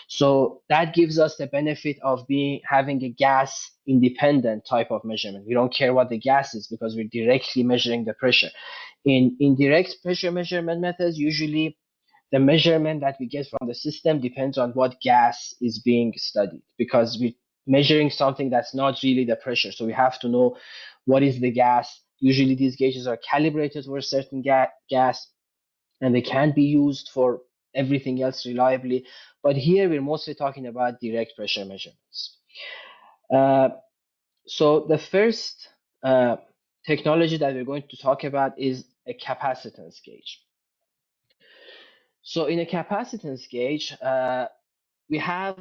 So that gives us the benefit of having a gas independent type of measurement. We don't care what the gas is because we're directly measuring the pressure. In indirect pressure measurement methods, usually the measurement that we get from the system depends on what gas is being studied because we're measuring something that's not really the pressure. So we have to know what is the gas. Usually these gauges are calibrated for a certain gas and they can be used for everything else reliably. But here we're mostly talking about direct pressure measurements. Uh, so the first technology that we're going to talk about is a capacitance gauge. So in a capacitance gauge, we have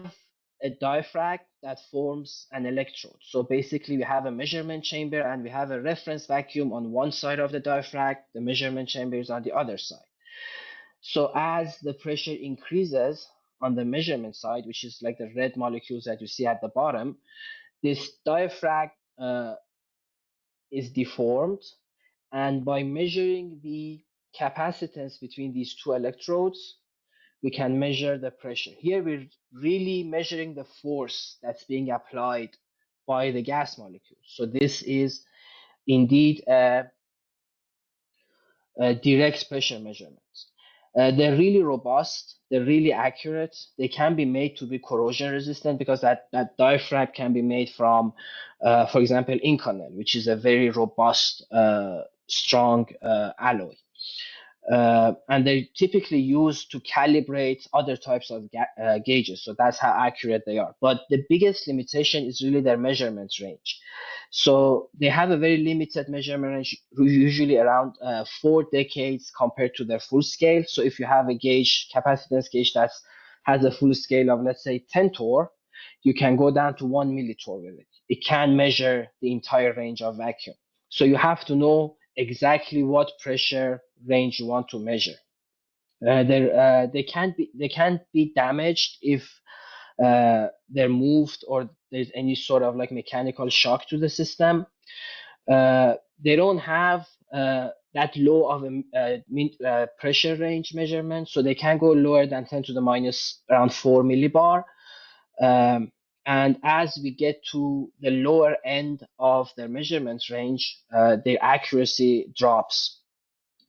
a diaphragm that forms an electrode. So basically, we have a measurement chamber and we have a reference vacuum on one side of the diaphragm. The measurement chamber is on the other side. So as the pressure increases on the measurement side, which is like the red molecules that you see at the bottom, this diaphragm is deformed. And by measuring the capacitance between these two electrodes, we can measure the pressure. Here we're really measuring the force that's being applied by the gas molecule. So this is indeed a direct pressure measurement. They're really robust, they're really accurate. They can be made to be corrosion resistant because that diaphragm can be made from, for example, Inconel, which is a very robust, strong alloy. And they're typically used to calibrate other types of gauges. So that's how accurate they are. But the biggest limitation is really their measurement range. So they have a very limited measurement range, usually around 4 decades compared to their full scale. So if you have a gauge, capacitance gauge that has a full scale of, let's say, 10 torr, you can go down to 1 millitorr with it. It can measure the entire range of vacuum. So you have to know exactly what pressure range you want to measure. They can't be damaged if they're moved or there's any sort of like mechanical shock to the system. They don't have that low of a pressure range measurement, so they can go lower than 10 to the minus around 4 millibar. And as we get to the lower end of their measurement range, their accuracy drops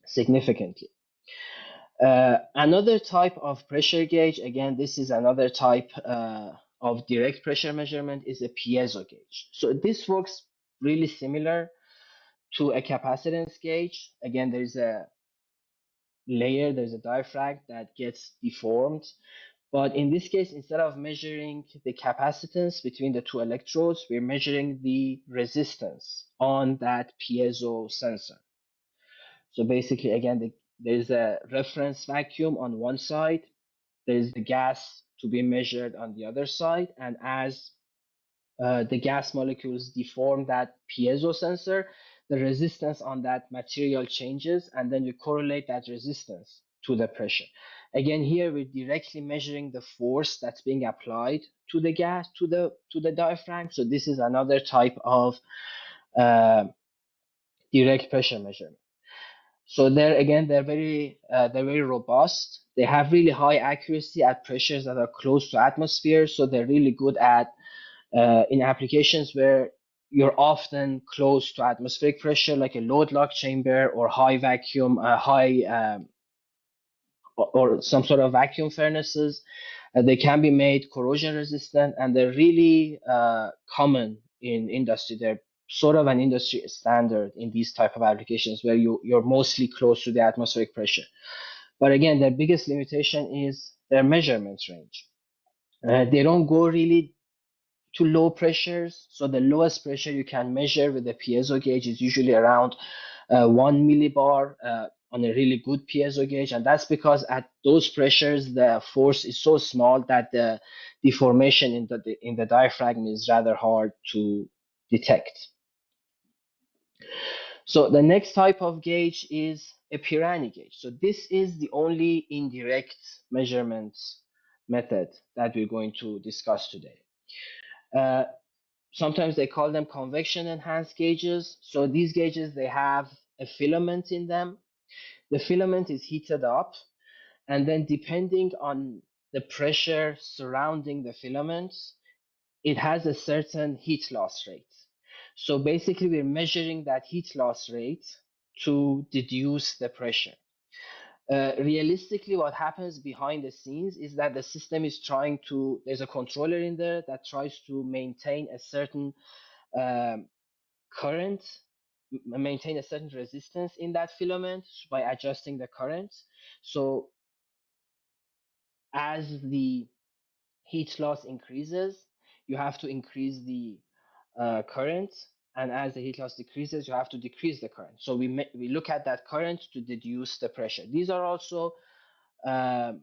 significantly. Another type of pressure gauge, again, this is another type of direct pressure measurement, is a piezo gauge. So this works really similar to a capacitance gauge. Again, there's a layer, there's a diaphragm that gets deformed. But in this case, instead of measuring the capacitance between the two electrodes, we're measuring the resistance on that piezo sensor. So basically, again, there's a reference vacuum on one side, there's the gas to be measured on the other side, and as the gas molecules deform that piezo sensor, the resistance on that material changes, and then we correlate that resistance to the pressure. Again, here we're directly measuring the force that's being applied to the gas, to the diaphragm. So this is another type of uh, direct pressure measurement. So there again, they're very robust. They have really high accuracy at pressures that are close to atmosphere. So they're really good at in applications where you're often close to atmospheric pressure, like a load lock chamber or high vacuum, or some sort of vacuum furnaces. They can be made corrosion resistant, and they're really common in industry. They're sort of an industry standard in these type of applications where you're mostly close to the atmospheric pressure. But again, their biggest limitation is their measurement range. They don't go really to low pressures. So the lowest pressure you can measure with a piezo gauge is usually around 1 millibar on a really good piezo gauge. And that's because at those pressures, the force is so small that the deformation in the diaphragm is rather hard to detect. So the next type of gauge is a Pirani gauge. So this is the only indirect measurement method that we're going to discuss today. Uh, Sometimes they call them convection enhanced gauges. So these gauges, they have a filament in them. The filament is heated up, and then depending on the pressure surrounding the filament, it has a certain heat loss rate. So basically, we're measuring that heat loss rate to deduce the pressure. Realistically, what happens behind the scenes is that the system is there's a controller in there that tries to maintain a certain um, current, maintain a certain resistance in that filament by adjusting the current. So as the heat loss increases, you have to increase the current, and as the heat loss decreases, you have to decrease the current. So we look at that current to deduce the pressure. These are also um,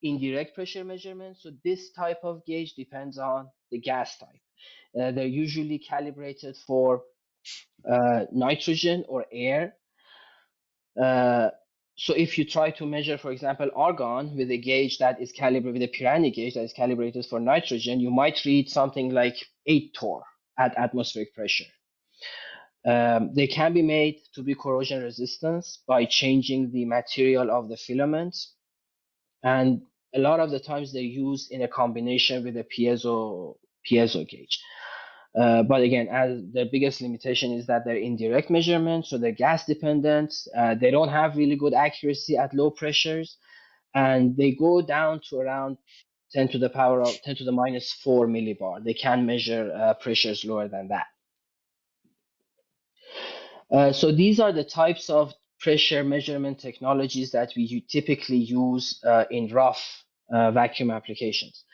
indirect pressure measurements. So this type of gauge depends on the gas type. They're usually calibrated for nitrogen or air. Uh, so if you try to measure, for example, argon with a gauge that is calibrated, with a Pirani gauge that is calibrated for nitrogen, you might read something like 8 torr at atmospheric pressure. They can be made to be corrosion resistant by changing the material of the filament, and a lot of the times they're used in a combination with a piezo gauge. But again, as the biggest limitation is that they're indirect measurements, so they're gas dependent. They don't have really good accuracy at low pressures, and they go down to around 10 to the power of 10 to the minus 4 millibar. They can measure pressures lower than that. So these are the types of pressure measurement technologies that we typically use in rough vacuum applications.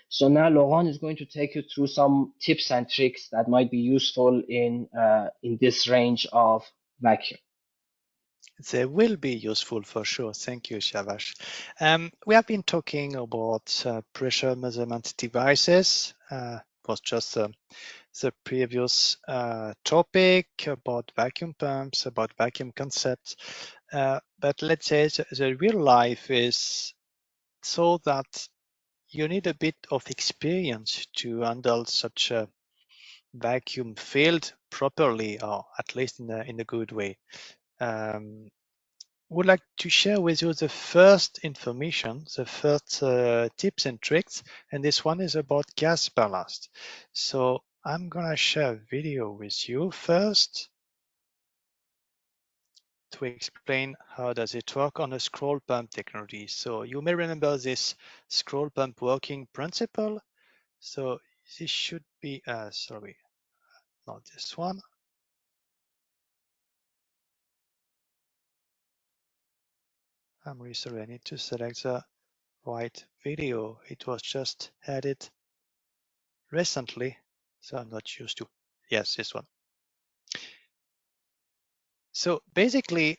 So now Laurent is going to take you through some tips and tricks that might be useful in this range of vacuum. They will be useful for sure. Thank you, Shavash. We have been talking about pressure measurement devices. Was just the previous topic about vacuum pumps, about vacuum concepts. But let's say the real life is so that you need a bit of experience to handle such a vacuum field properly, or at least in a good way. Would like to share with you the first information, the first tips and tricks, and this one is about gas ballast. So I'm gonna share a video with you first to explain how does it work on a scroll pump technology. So you may remember this scroll pump working principle. So this should be, sorry, not this one. I'm really sorry, I need to select the right video. It was just added recently, so I'm not used to. Yes, this one. So basically,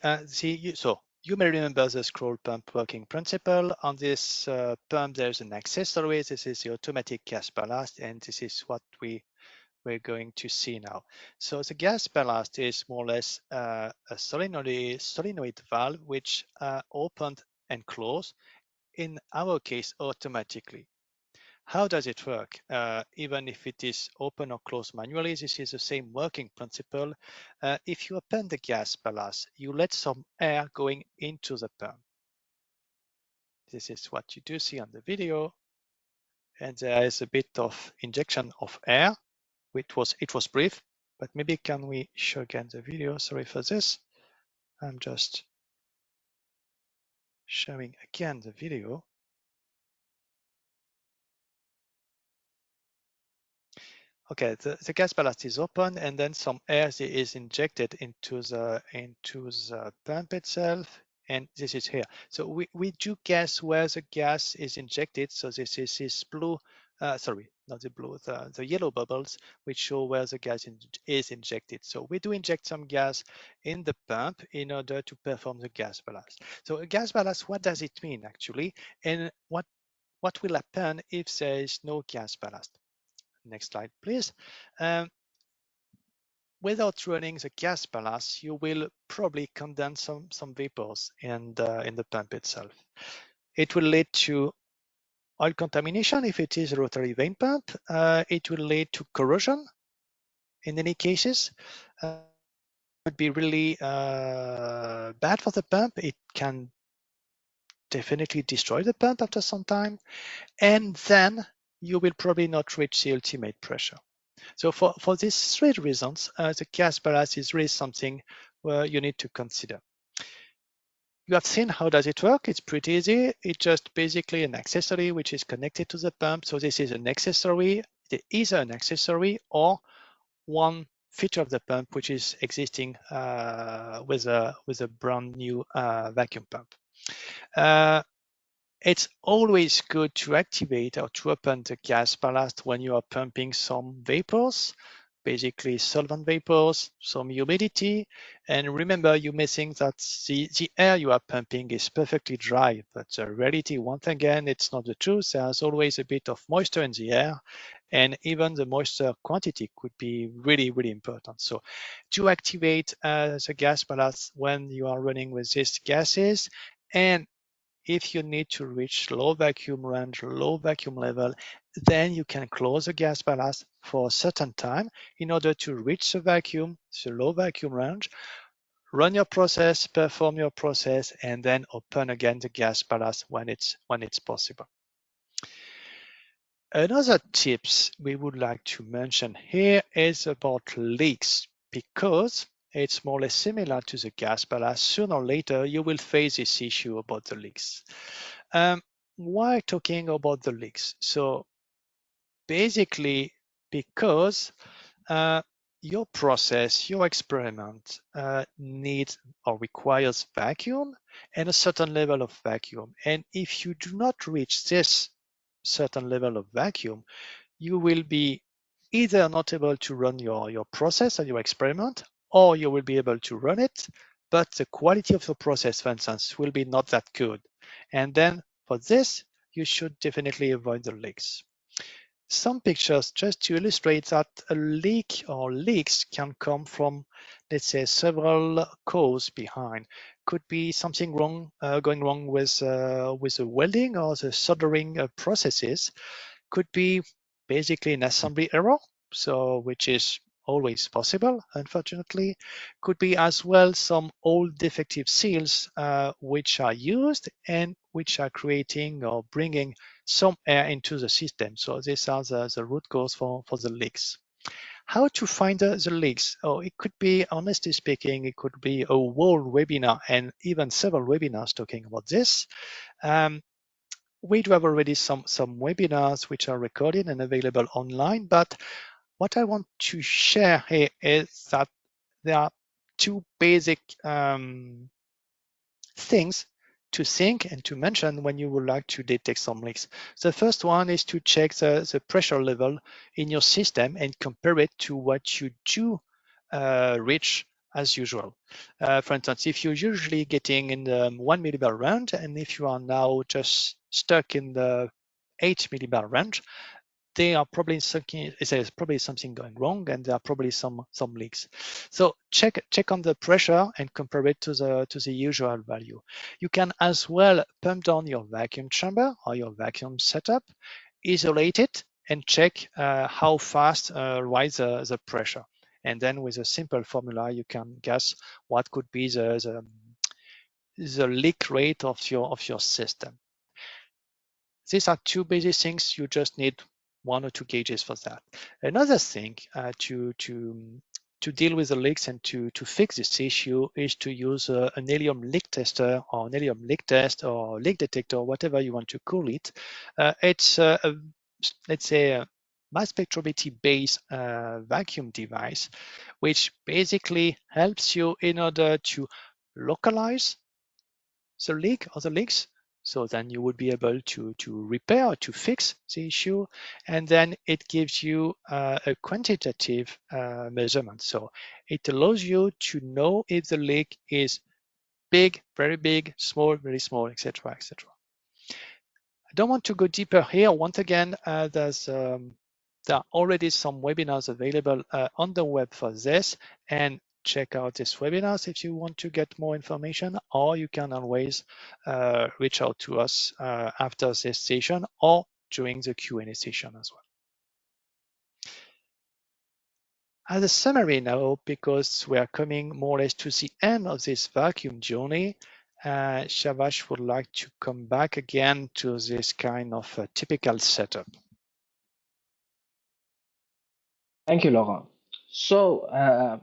so you may remember the scroll pump working principle. On this pump, there's an accessory. This is the automatic gas ballast, and this is what we're going to see now. So the gas ballast is more or less a solenoid valve which opened and closed, in our case, automatically. How does it work? Even if it is open or closed manually, this is the same working principle. If you open the gas ballast, you let some air going into the pump. This is what you do see on the video. And there is a bit of injection of air. It was brief, but maybe can we show again the video? Sorry for this. I'm just showing again the video. Okay, the gas ballast is open, and then some air is injected into the pump itself, and this is here. So we do guess where the gas is injected. So this is this blue, sorry, not the blue, the yellow bubbles, which show where the gas is injected. So we do inject some gas in the pump in order to perform the gas ballast. So a gas ballast, what does it mean actually, and what will happen if there is no gas ballast? Next slide, please. Um, without running the gas ballast, you will probably condense some vapors in the pump itself. It will lead to oil contamination if it is a rotary vane pump. It will lead to corrosion in many cases. It would be really bad for the pump. It can definitely destroy the pump after some time. And then you will probably not reach the ultimate pressure. So for these three reasons, the gas ballast is really something where you need to consider. You have seen how does it work? It's pretty easy. It's just basically an accessory which is connected to the pump. So this is an accessory. It is an accessory or one feature of the pump which is existing with a brand new vacuum pump. It's always good to activate or to open the gas ballast when you are pumping some vapors, basically solvent vapors, some humidity. And remember, you may think that the air you are pumping is perfectly dry, but the reality, once again, it's not the truth. There's always a bit of moisture in the air, and even the moisture quantity could be really, really important. So to activate the gas ballast when you are running with these gases, and if you need to reach low vacuum range, low vacuum level, then you can close the gas ballast for a certain time in order to reach the low vacuum range, run your process, perform your process, and then open again the gas ballast when it's possible. Another tips we would like to mention here is about leaks, because it's more or less similar to the gas ballast. Sooner or later, you will face this issue about the leaks. Why talking about the leaks? So basically, because your process, your experiment needs or requires vacuum, and a certain level of vacuum. And if you do not reach this certain level of vacuum, you will be either not able to run your process or your experiment, or you will be able to run it, but the quality of the process, for instance, will be not that good. And then for this, you should definitely avoid the leaks. Some pictures just to illustrate that a leak or leaks can come from, let's say, several causes behind. Could be something wrong, going wrong with the welding or the soldering processes. Could be basically an assembly error, so which is always possible, unfortunately. Could be as well some old defective seals which are used and which are creating or bringing some air into the system. So these are the root cause for the leaks. How to find the leaks? Oh, it could be, honestly speaking, it could be a whole webinar and even several webinars talking about this. We do have already some webinars which are recorded and available online, but what I want to share here is that there are two basic things to think and to mention when you would like to detect some leaks. The first one is to check the pressure level in your system and compare it to what you do reach as usual. For instance, if you're usually getting in the 1 millibar range, and if you are now just stuck in the 8 millibar range, they are probably something, there's probably something going wrong, and there are probably some leaks. So check on the pressure and compare it to the usual value. You can as well pump down your vacuum chamber or your vacuum setup, isolate it, and check how fast rise the pressure. And then with a simple formula, you can guess what could be the leak rate of your system. These are two basic things. You just need one or two gauges for that. Another thing to deal with the leaks and to fix this issue is to use an helium leak tester or an helium leak test or leak detector, whatever you want to call it. It's let's say a mass spectrometry based vacuum device, which basically helps you in order to localize the leak or the leaks. So then you would be able to repair, to fix the issue, and then it gives you a quantitative measurement. So it allows you to know if the leak is big, very big, small, very small, etc., etc. I don't want to go deeper here. Once again, there are already some webinars available on the web for this, and check out these webinars if you want to get more information, or you can always reach out to us after this session or during the Q&A session as well. As a summary now, because we are coming more or less to the end of this vacuum journey, Shavash would like to come back again to this kind of typical setup. Thank you, Laurent. So,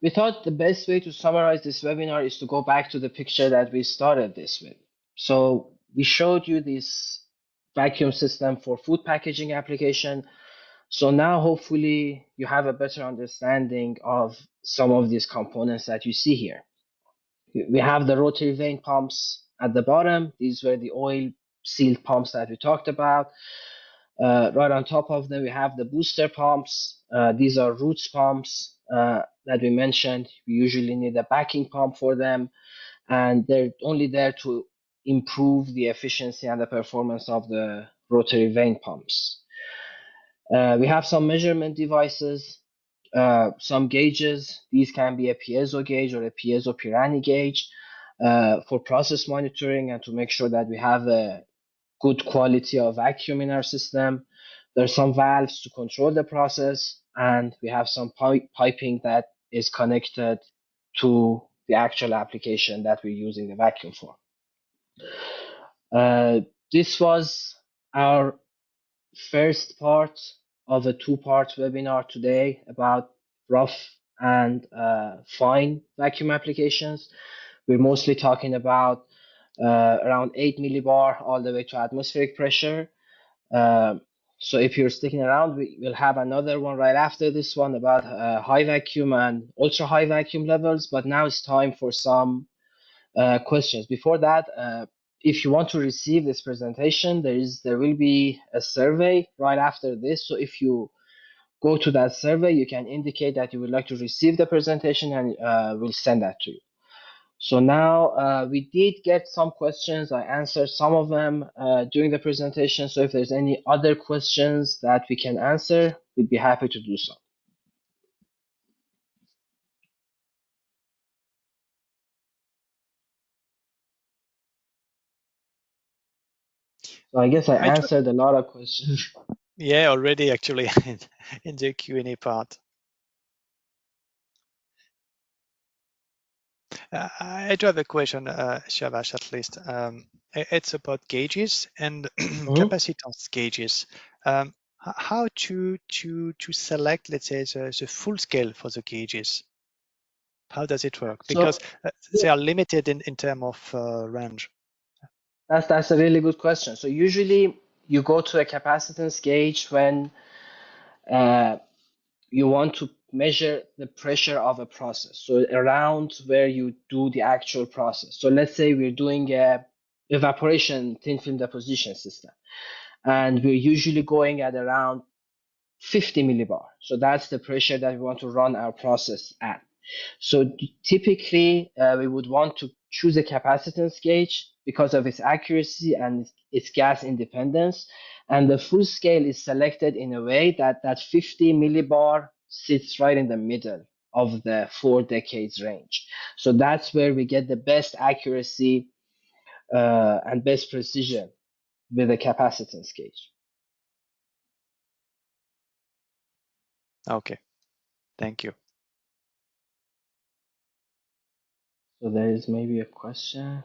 we thought the best way to summarize this webinar is to go back to the picture that we started this with. So, we showed you this vacuum system for food packaging application. So now hopefully you have a better understanding of some of these components that you see here. We have the rotary vane pumps at the bottom. These were the oil sealed pumps that we talked about. Right on top of them, we have the booster pumps. These are roots pumps that we mentioned. We usually need a backing pump for them, and they're only there to improve the efficiency and the performance of the rotary vane pumps. We have some measurement devices, some gauges. These can be a piezo gauge or a piezo Pirani gauge for process monitoring and to make sure that we have a good quality of vacuum in our system. There's some valves to control the process, and we have some piping that is connected to the actual application that we're using the vacuum for. This was our first part of a two-part webinar today about rough and fine vacuum applications. We're mostly talking about around 8 millibar all the way to atmospheric pressure. So if you're sticking around, we'll have another one right after this one about high vacuum and ultra high vacuum levels. But now it's time for some questions. Before that, if you want to receive this presentation, there will be a survey right after this. So if you go to that survey, you can indicate that you would like to receive the presentation, and we'll send that to you. So now we did get some questions. I answered some of them during the presentation. So if there's any other questions that we can answer, we'd be happy to do so. So I guess I I try, answered a lot of questions. yeah, already actually in the Q&A part. I do have a question, Shavash, at least. It's about gauges and Mhm. capacitance gauges. How to select, let's say, the full scale for the gauges? How does it work? Because So they are limited in terms of range. that's a really good question. So usually you go to a capacitance gauge when uh, you want to measure the pressure of a process. So around where you do the actual process. So let's say we're doing a evaporation thin film deposition system, and we're usually going at around 50 millibar. So that's the pressure that we want to run our process at. So typically, we would want to choose a capacitance gauge because of its accuracy and its gas independence. And the full scale is selected in a way that that 50 millibar sits right in the middle of the 4 decades range. So that's where we get the best accuracy and best precision with a capacitance gauge. Okay, thank you. So there is maybe a question.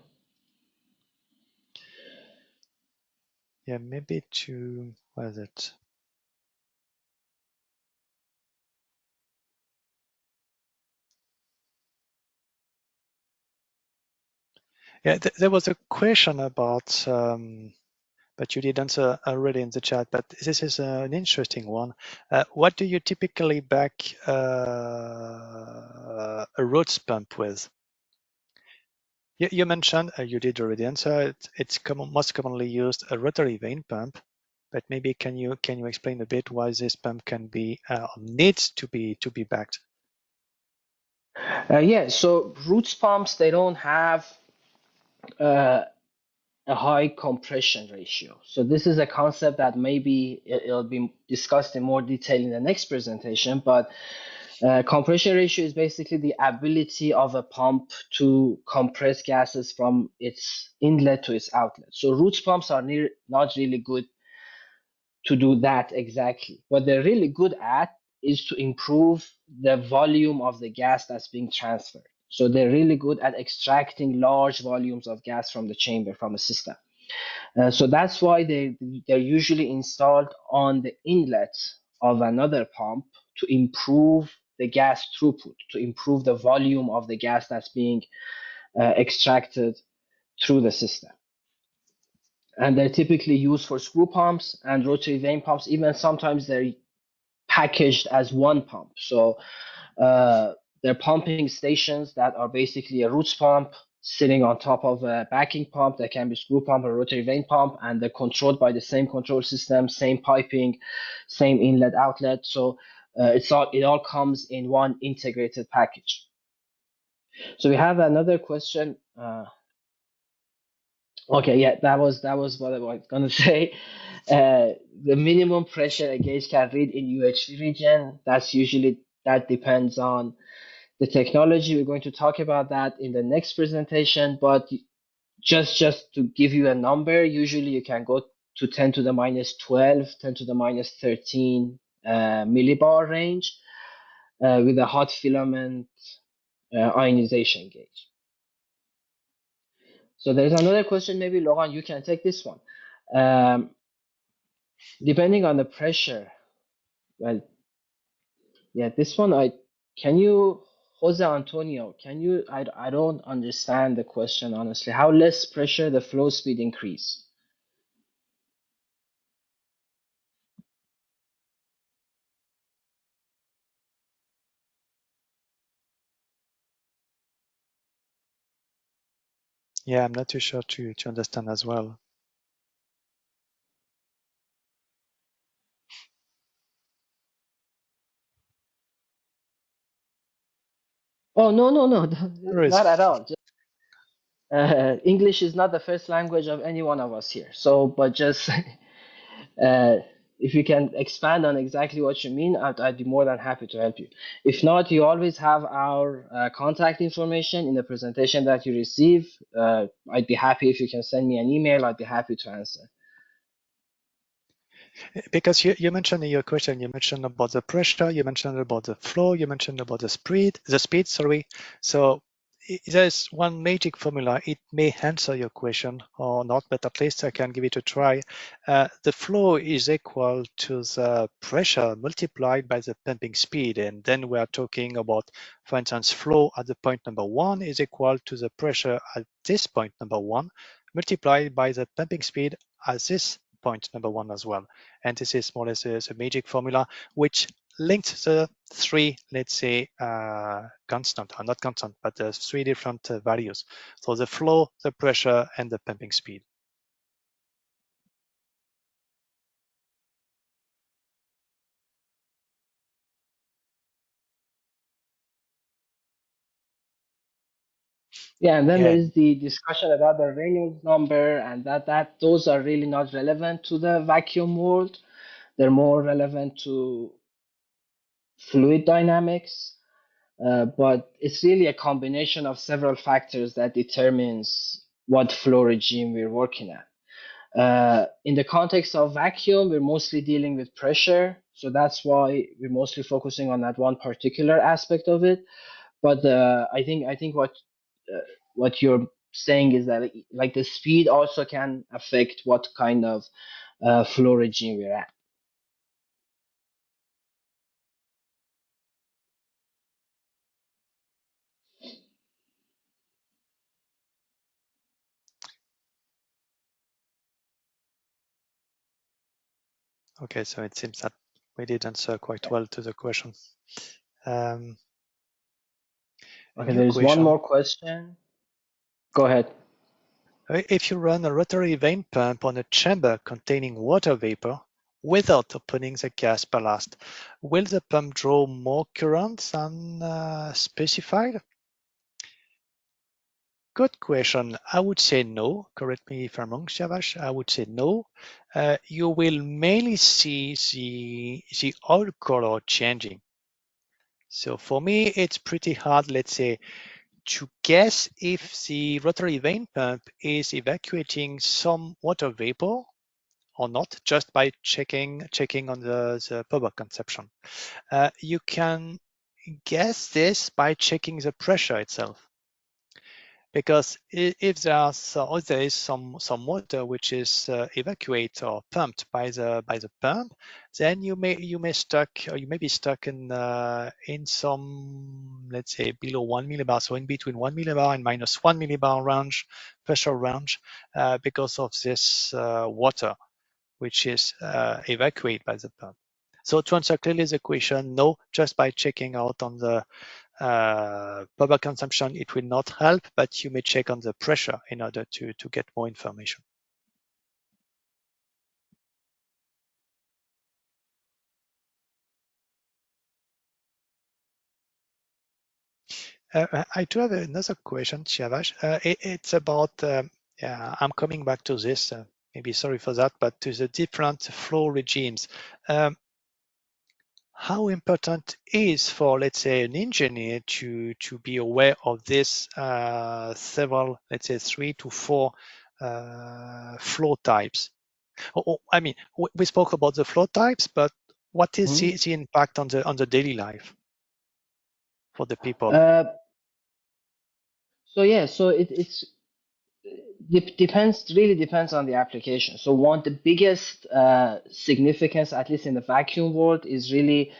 Yeah, maybe to, what is it? Yeah, there was a question about, but you did answer already in the chat, but this is an interesting one. What do you typically back a Rhodes pump with? You mentioned, you did already answer it, it's most commonly used a rotary vane pump, but maybe can you explain a bit why this pump can be needs to be backed? Yeah, so roots pumps, they don't have uh, a high compression ratio. So this is a concept that maybe it'll be discussed in more detail in the next presentation, but compression ratio is basically the ability of a pump to compress gases from its inlet to its outlet. So roots pumps are not really good to do that exactly. What they're really good at is to improve the volume of the gas that's being transferred. So they're really good at extracting large volumes of gas from the chamber, from a system. So that's why they're usually installed on the inlet of another pump to improve the gas throughput, to improve the volume of the gas that's being extracted through the system. And they're typically used for screw pumps and rotary vane pumps. Even sometimes they're packaged as one pump. So they're pumping stations that are basically a roots pump sitting on top of a backing pump that can be screw pump or rotary vane pump, and they're controlled by the same control system, same piping, same inlet outlet. So it all comes in one integrated package. So we have another question. Okay, yeah, that was what I was gonna say. The minimum pressure a gauge can read in UHV region. That depends on the technology. We're going to talk about that in the next presentation. But just to give you a number, usually you can go to 10 to the minus 12, 10 to the minus 13 millibar range with a hot filament ionization gauge. So there's another question. Maybe Laurent, you can take this one. Um, Depending on the pressure, well, yeah, this one I can you, Jose Antonio, can you, I don't understand the question honestly. How less pressure the flow speed increase? Yeah, I'm not too sure to understand as well. Oh, no, no, no, There is. not at all. English is not the first language of any one of us here. So, but just if you can expand on exactly what you mean, I'd be more than happy to help you. If not, you always have our contact information in the presentation that you receive. I'd be happy if you can send me an email. I'd be happy to answer. Because you mentioned in your question, you mentioned about the pressure, you mentioned about the flow, you mentioned about the speed, sorry. So there's one magic formula. It may answer your question or not, but at least I can give it a try. The flow is equal to the pressure multiplied by the pumping speed. And then we are talking about, for instance, flow at the point number one is equal to the pressure at this point number one multiplied by the pumping speed at this point number one as well. And this is more or less a magic formula which linked the three, let's say, constant, or not constant, but the three different values. So the flow, the pressure, and the pumping speed. Yeah, and then there Yeah, is the discussion about the Reynolds number, and that those are really not relevant to the vacuum world. They're more relevant to fluid dynamics. But it's really a combination of several factors that determines what flow regime we're working at. In the context of vacuum, we're mostly dealing with pressure, so that's why we're mostly focusing on that one particular aspect of it. But I think what you're saying is that like the speed also can affect what kind of flow regime we're at. okay, so it seems that we did answer quite well to the question. Um, a Okay, new there's one question. more question. Go ahead. If you run a rotary vane pump on a chamber containing water vapor without opening the gas ballast, will the pump draw more current than specified? Good question. I would say no. Correct me if I'm wrong, Shavash. I would say no. You will mainly see the oil color changing. So for me, it's pretty hard, let's say, to guess if the rotary vane pump is evacuating some water vapor or not, just by checking on the power consumption. You can guess this by checking the pressure itself. Because if there is some water which is evacuated or pumped by the pump, then you may be stuck in some, let's say, below 1 millibar, so in between 1 millibar and -1 millibar range pressure range, because of this water which is evacuated by the pump. So to answer clearly the question, no, just by checking out on the power consumption, it will not help, but you may check on the pressure in order to get more information. I do have another question, Shiavash. It's about, yeah, I'm coming back to this, maybe sorry for that, but to the different flow regimes. Um, how important is for, let's say, an engineer to be aware of this several, let's say, 3 to 4 flow types? I mean, we spoke about the flow types, but what is Mhm. the impact on the daily life for the people? Uh, so yeah, so it's depends, really depends on the application. So one the biggest significance, at least in the vacuum world, is really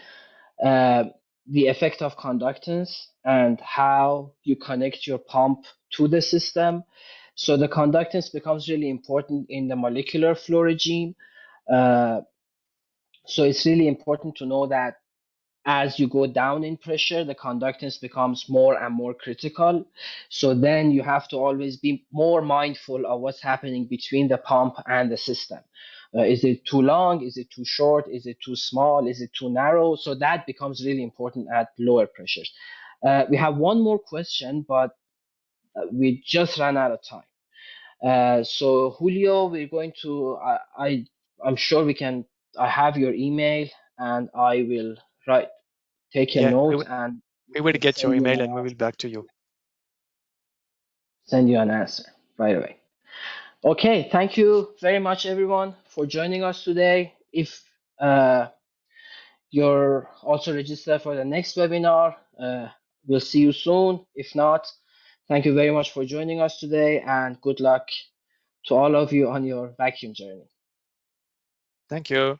uh, the effect of conductance and how you connect your pump to the system. So the conductance becomes really important in the molecular flow regime. Uh, so it's really important to know that as you go down in pressure, the conductance becomes more and more critical. So then you have to always be more mindful of what's happening between the pump and the system. Is it too long? Is it too short? Is it too small? Is it too narrow? So that becomes really important at lower pressures. We have one more question, but we just ran out of time. So Julio, we're going to. I'm sure we can. I have your email, and I will write take a Yeah, note, and we we will will get your send you email an and we will answer. back to you. Send you an answer right away. Okay, thank you very much, everyone, for joining us today. If uh, you're also registered for the next webinar, we'll see you soon. If not, thank you very much for joining us today, and good luck to all of you on your vacuum journey. Thank you.